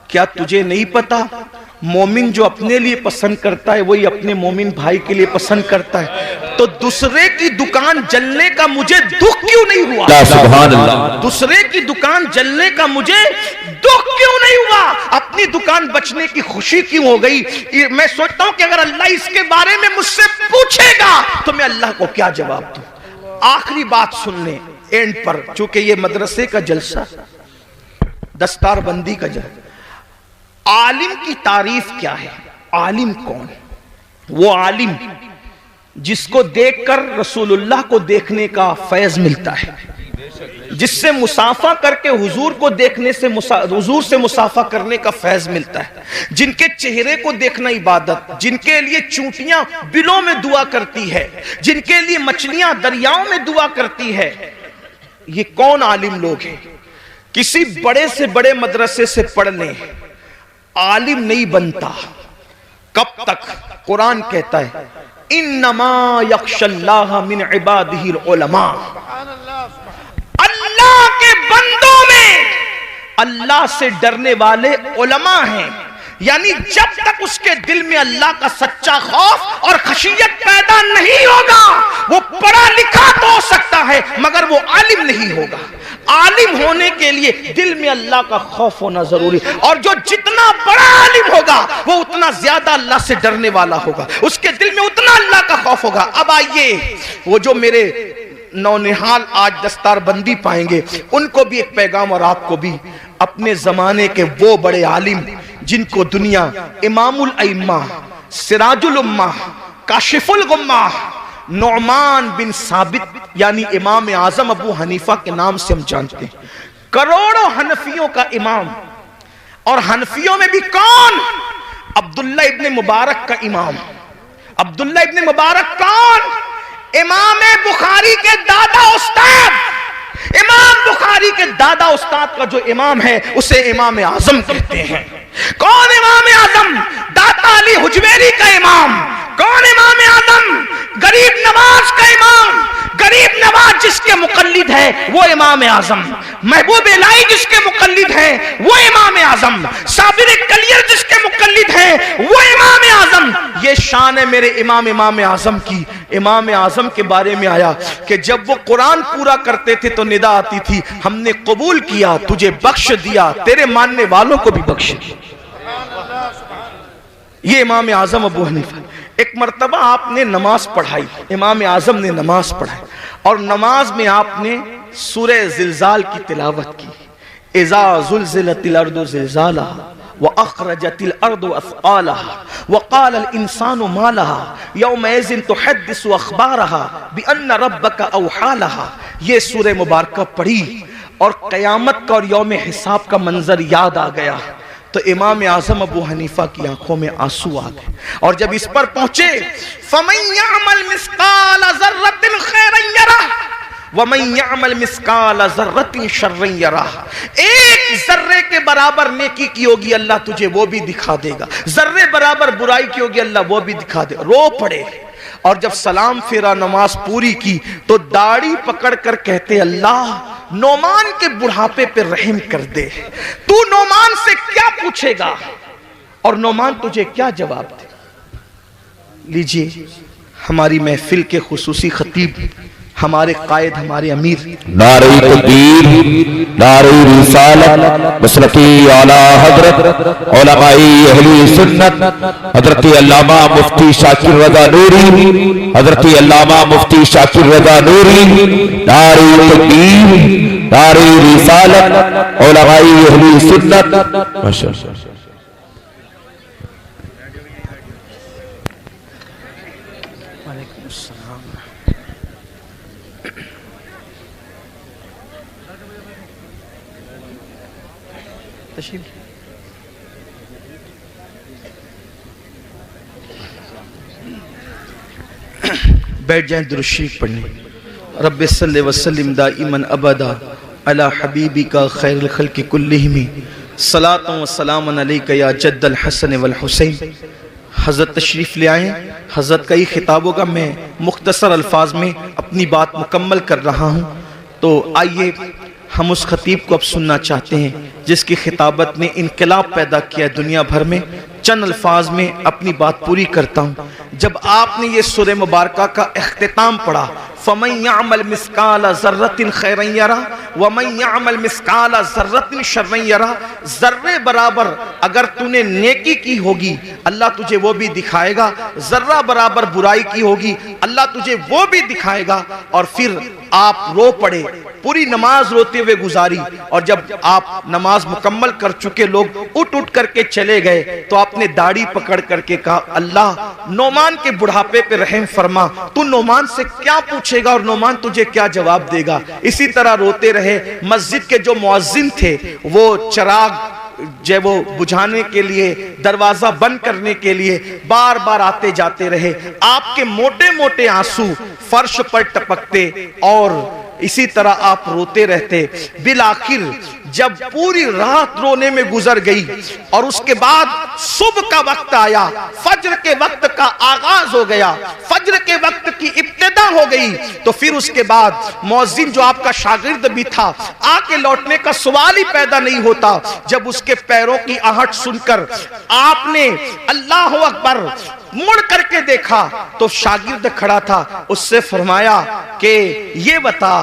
Speaker 1: क्या तुझे नहीं पता मोमिन जो अपने लिए पसंद करता है वही अपने मोमिन भाई के लिए पसंद करता है। तो दूसरे की दुकान जलने का मुझे दुख क्यों नहीं हुआ।
Speaker 2: सुभान अल्लाह।
Speaker 1: दूसरे की दुकान जलने का मुझे दुख क्यों नहीं हुआ, अपनी दुकान बचने की खुशी क्यों हो गई। मैं सोचता हूं कि अगर अल्लाह इसके बारे में मुझसे पूछेगा तो मैं अल्लाह को क्या जवाब दूं। आखिरी बात सुनने एंड पर, चूंकि ये मदरसे का जलसा, दस्तारबंदी का जलसा। आलिम की तारीफ क्या है। आलिम कौन? वो आलिम जिसको देखकर रसूलुल्लाह को देखने का फैज मिलता है, जिससे मुसाफा करके हुजूर को देखने से हुजूर से मुसाफा करने का फैज मिलता है, जिनके चेहरे को देखना इबादत, जिनके लिए चूंटियां बिलों में दुआ करती है, जिनके लिए मछलियां दरियाओं में दुआ करती है। ये कौन आलिम लोग हैं? किसी बड़े से बड़े मदरसे से पढ़ लें, आलिम नहीं बनता। कब तक? कुरान कहता है इन्नमा यख्शल्लाह मिन इबादिहिल उलमा। अल्लाह के बंदों में अल्लाह से डरने वाले उलमा हैं। यानी जब तक उसके दिल में अल्लाह का सच्चा खौफ और खशियत पैदा नहीं होगा, वो पढ़ा लिखा तो हो सकता है मगर वो आलिम नहीं होगा। आलिम होने के लिए दिल में अल्लाह का खौफ होना जरूरी, और जो जितना बड़ा आलिम होगा वो उतना ज्यादा अल्लाह से डरने वाला होगा, उसके दिल में उतना अल्लाह का खौफ होगा। अब आइए वो जो मेरे नौनिहाल आज दस्तारबंदी पाएंगे उनको भी एक पैगाम और आपको भी। अपने जमाने के वो बड़े आलिम जिनको दुनिया इमामुल अइम्मा, सिराजुल उम्मा, काशिफुल गुम्मा, नौमान बिन साबित यानी इमाम आजम अबू हनीफा के नाम से हम जानते हैं, करोड़ों हनफियों का इमाम। और हनफियों में भी कौन? अब्दुल्ला इब्ने मुबारक का इमाम। अब्दुल्ला इब्ने मुबारक कौन? इमाम बुखारी के दादा उस्ताद। इमाम बुखारी के दादा उस्ताद का जो इमाम है उसे इमाम आजम कहते हैं। कौन इमाम आजम? दाता अली हुजवेरी का इमाम। कौन इमाम आजम? गरीब नवाज का इमाम। गरीब नवाज जिसके मुकल्लिद है वो इमाम आजम। महबूब इलाही जिसके मुकल्लिद है वो इमाम आजम। साबिर कलियर जिसके मुकल्लिद है वो इमाम आजम। ये शान है मेरे इमाम आजम की। इमाम आजम के बारे में आया कि जब वो कुरान पूरा करते थे तो निदा आती थी हमने कबूल किया, तुझे बख्श दिया, तेरे मानने वालों को भी बख्श दिया। ये इमाम आजम अबू हनीफा। एक मर्तबा आपने नमाज पढ़ाई, इमाम आजम ने नमाज पढ़ाई और नमाज में आपने सूरह जिलजाल की तिलावत की। इज़ा ज़ुलज़िलतिल अर्दु ज़िलज़ालहा व अख़रजतिल अर्दु अफ़क़ालहा व क़ालल इंसानु मा लहा यौमइज़िन तुहद्दिसु अख़बारहा बिअन्न रब्बका अवहा लहा। ये सूरह मुबारका पढ़ी और क़यामत का और यौम हिसाब का मंजर याद आ गया तो इमाम आज़म अबू हनीफा की आंखों में आंसू आ गए। और जब इस पर पहुंचे, फमन यअमल मिस्काल ज़र्रतिन खैरन यरह वमन यअमल मिस्काल ज़र्रतिन शर्रन यरह, एक जर्रे के बराबर नेकी की होगी अल्लाह तुझे वो भी दिखा देगा, जर्रे बराबर बुराई की होगी अल्लाह वो भी दिखा दे। रो पड़े और जब सलाम फेरा नमाज पूरी की तो दाढ़ी पकड़ कर कहते, अल्लाह नोमान के बुढ़ापे पे रहम कर दे। तू नोमान से क्या पूछेगा और नोमान तुझे क्या जवाब दे। लीजिए हमारी महफिल के खुसूसी खतीब, हमारे कायद, हमारे अमीर,
Speaker 2: नारे तकबीर, नारे रिसालत, मसलकी आला हजरत उलमाए अहले सुन्नत हजरत अल्लामा मुफ्ती शाकिर रज़ा नूरी, हजरत अल्लामा मुफ्ती शाकिर रज़ा नूरी, नारे तकबीर, नारे रिसालत, उलमाए अहले सुन्नत। माशाअल्लाह।
Speaker 1: बैठ जाएं, दुरूद शरीफ पढ़ने। रब्बि सल्लि वसल्लिम दाइमन अबदा अला हबीबिका खैरुल खल्क़ि कुल्लिहिम सलातु व सलामुन अलैका या जद्दल हसन वल हुसैन। हज़रत तशरीफ़ ले आए। हज़रत का ये खिताब होगा, मैं मुख्तसर अल्फाज में अपनी बात मुकम्मल कर रहा हूँ। तो आइए हम उस खतीब को अब सुनना चाहते हैं जिसकी खिताबत ने इनकलाब पैदा किया दुनिया भर में। चंद अल्फाज में अपनी बात पूरी करता हूँ। जब आपने ये सूरह मुबारका का इख्तिताम पढ़ा, फमन यअमल मिस्काल ज़र्रतिन खैरन यरह वमन यअमल मिस्काल ज़र्रतिन शर्रन यरह, जर्रे बराबर अगर तूने नेकी की होगी अल्लाह तुझे वो भी दिखाएगा, जर्रा बराबर बुराई की होगी अल्लाह तुझे वो भी दिखाएगा। और फिर आप रो पड़े, पूरी नमाज रोते हुए गुजारी। और जब आप नमाज मुकम्मल कर चुके, लोग उठ उठ करके चले गए तो आपने दाढ़ी पकड़ करके कहा, अल्लाह नोमान के बुढ़ापे पे रहम फरमा। तू नोमान से क्या पूछेगा और नोमान तुझे क्या जवाब देगा। इसी तरह रोते रहे। मस्जिद के जो मुअज्जिन थे वो चिराग जब वो बुझाने के लिए, दरवाजा बंद करने के लिए बार बार आते जाते रहे। आपके मोटे मोटे आंसू फर्श पर टपकते और इसी तरह आप रोते रहते। बिल आखिर जब पूरी रात रोने में गुजर गई और उसके बाद सुबह का वक्त आया, फज्र के वक्त का आगाज हो गया, फज्र के वक्त की इब्तिदा हो गई, तो फिर उसके बाद मौज़िन जो आपका शागिर्द भी था, आके लौटने का सवाल ही पैदा नहीं होता। जब उसके पैरों की आहट सुनकर आपने अल्लाह अकबर मुड़ करके देखा तो शागिर्द खड़ा था। उससे फरमाया कि ये बता,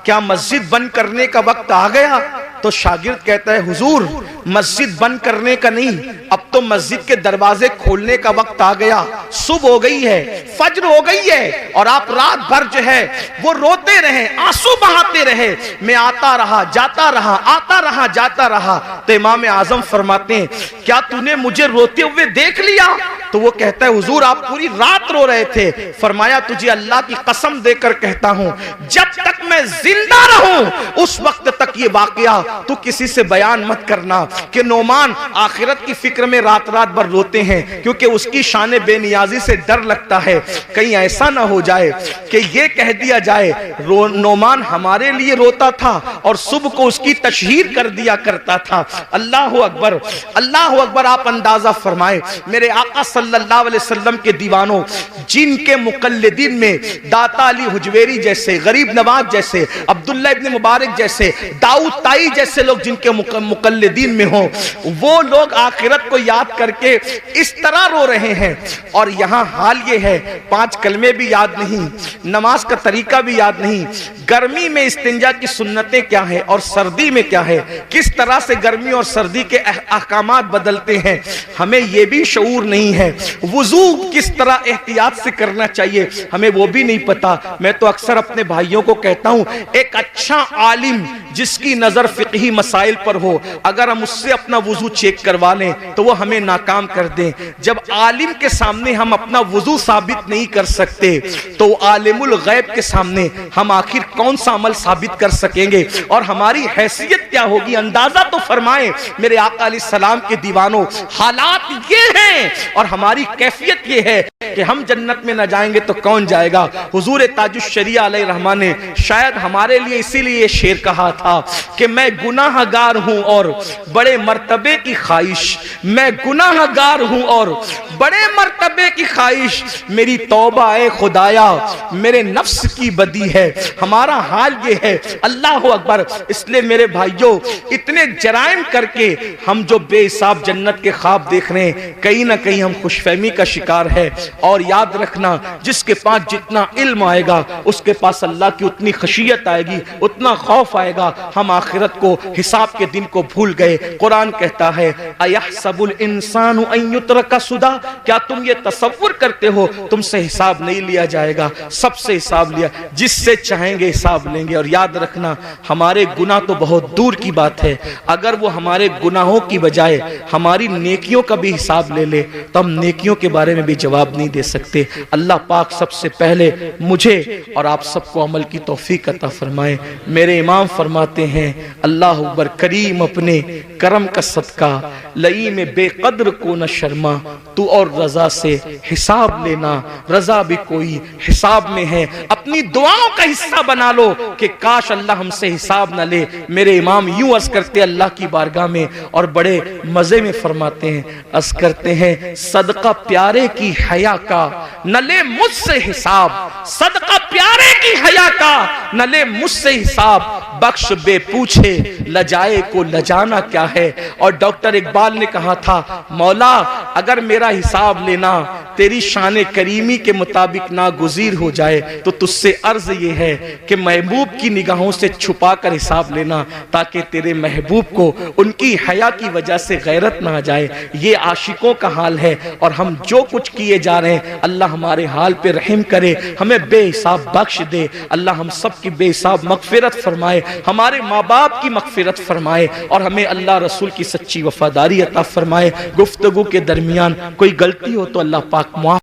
Speaker 1: क्या मस्जिद बंद करने का वक्त आ गया? तो शागिर्द कहता है, हुजूर मस्जिद बंद करने का नहीं, अब तो मस्जिद के दरवाजे खोलने का वक्त आ गया। सुबह हो गई है, फज्र हो गई है और आप रात भर जो है वो रोते रहे, आंसू बहाते रहे। मैं आता रहा, जाता रहा, आता रहा, जाता रहा। तो इमाम आजम फरमाते हैं, क्या तूने मुझे रोते हुए देख लिया? तो वो कहता है, हुजूर आप पूरी रात रो रहे थे। फरमाया, तुझे अल्लाह की कसम देकर कहता हूं, जब तक मैं जिंदा रहूं उस वक्त तक ये वाकया तू किसी से बयान मत करना कि नोमान आखिरत की फिक्र में रात रात भर रोते हैं, क्योंकि उसकी शान बेनियाजी से डर लगता है कहीं ऐसा ना हो जाए कि ये कह दिया जाए नोमान हमारे लिए रोता था और सुबह को उसकी तशहीर कर दिया करता था। अल्लाह अकबर, अल्लाह अकबर। आप अंदाजा फरमाए, मेरे आका सल्लल्लाहु अलैहि वसल्लम के दीवानों, जिनके मुकल्लिदीन में दाता अली हुजवेरी जैसे, गरीब नवाज जैसे, अब्दुल्ला इब्न मुबारक जैसे, दाऊद ताई जैसे लोग जिनके मुकल्लिदीन में हो, वो लोग आखिरत को याद करके इस तरह रो रहे हैं। और यहाँ हाल ये है, 5 कलमे भी याद नहीं, नमाज का तरीका भी याद नहीं, गर्मी में इस्तिंजा की सुन्नतें क्या है और सर्दी में क्या है, किस तरह से गर्मी और सर्दी के अहकामात बदलते हैं, हमें यह भी शऊर नहीं है। वुजू किस तरह एहतियात से करना चाहिए, हमें वो भी नहीं पता। मैं तो अक्सर अपने भाइयों को कहता हूं, एक अच्छा आलिम जिसकी नजर फिक़्ह फिक़ही मसाइल पर हो, अगर हम उससे अपना वुजू चेक करवा लें तो वो हमें नाकाम कर दें। जब आलिम के सामने हम अपना वुजू साबित नहीं कर सकते तो आलिमुल गैब के सामने हम आखिर कौन सा अमल साबित कर सकेंगे और हमारी हैसियत क्या होगी? अंदाजा तो फरमाएं मेरे आका अलैहिस्सलाम के दीवानों, हालात ये हैं और हमारी कैफियत ये है कि हम जन्नत में न जाएंगे तो कौन जाएगा? हुजूर ताजुश शरिया अलैहि रहमान ने शायद हमारे लिए इसीलिए ये शेर कहा था कि मैं गुनाहगार हूं और बड़े मर्तबे की ख्वाहिश, मैं गुनाहगार हूं और बड़े मर्तबे की ख्वाहिश, मेरी तौबा ए खुदाया मेरे नफ्स की बदी है। हमारा हाल ये है। अल्लाह अकबर। इसलिए मेरे भाइयों, इतने जराइम करके हम जो बेहिसाब जन्नत के ख्वाब देख रहे हैं, कहीं ना कहीं हम खुशफहमी का शिकार है। और याद रखना, जिसके पास जितना इल्म आएगा उसके पास अल्लाह की उतनी खशियत आएगी, उतना खौफ आएगा। हम आखिरत को, हिसाब के दिन को भूल गए। कुरान कहता है अयहसबुल इंसानु अन युत्रका सुदा, क्या तुम ये तसव्वुर करते हो तुमसे हिसाब नहीं लिया जाएगा? सबसे हिसाब लिया, जिससे चाहेंगे हिसाब लेंगे। और याद रखना, हमारे गुनाह तो बहुत दूर की बात है, अगर वो हमारे गुनाहों की बजाय हमारी नेकियों का भी हिसाब ले ले तो हम नेकियों के बारे में भी जवाब नहीं दे सकते। अल्लाह पाक सबसे पहले मुझे और आप सबको अमल की तौफीक अता फरमाए। मेरे इमाम फरमाते हैं, अल्लाह अकबर करीम अपने करम का सदका लई में बेकद्र को न शर्मा, तू और रजा से हिसाब लेना, रजा भी कोई हिसाब में है। अपनी दुआओं का हिस्सा बना लो कि काश अल्लाह हमसे हिसाब न ले। मेरे इमाम यूं अर्ज करते अल्लाह की बारगाह में और बड़े मजे में फरमाते हैं, अर्ज करते हैं, सदका प्यारे की हया का न ले मुझसे हिसाब, सदका प्यारे की हया का न ले मुझसे हिसाब, बख्श बे पूछे लजाए को लजाना क्या है। और डॉक्टर इकबाल ने कहा था, मौला अगर मेरा हिसाब लेना तेरी शान करीमी के मुताबिक नागुज़ीर हो जाए तो तुझसे अर्ज ये है कि महबूब की निगाहों से छुपा कर हिसाब लेना, ताकि तेरे महबूब को उनकी हया की वजह से गैरत ना आ जाए। ये आशिकों का हाल है और हम जो कुछ किए जा रहे हैं, अल्लाह हमारे हाल पे रहम करे, हमें बेहिसाब बख्श दे। अल्लाह हम सब की बेहिसाब मगफिरत फरमाए, हमारे माँ बाप की मगफिरत फरमाए और हमें अल्लाह रसूल की सच्ची वफादारी अता फरमाए। गुफ्तगू के दरमियान कोई गलती हो तो अल्लाह पाक मुआफ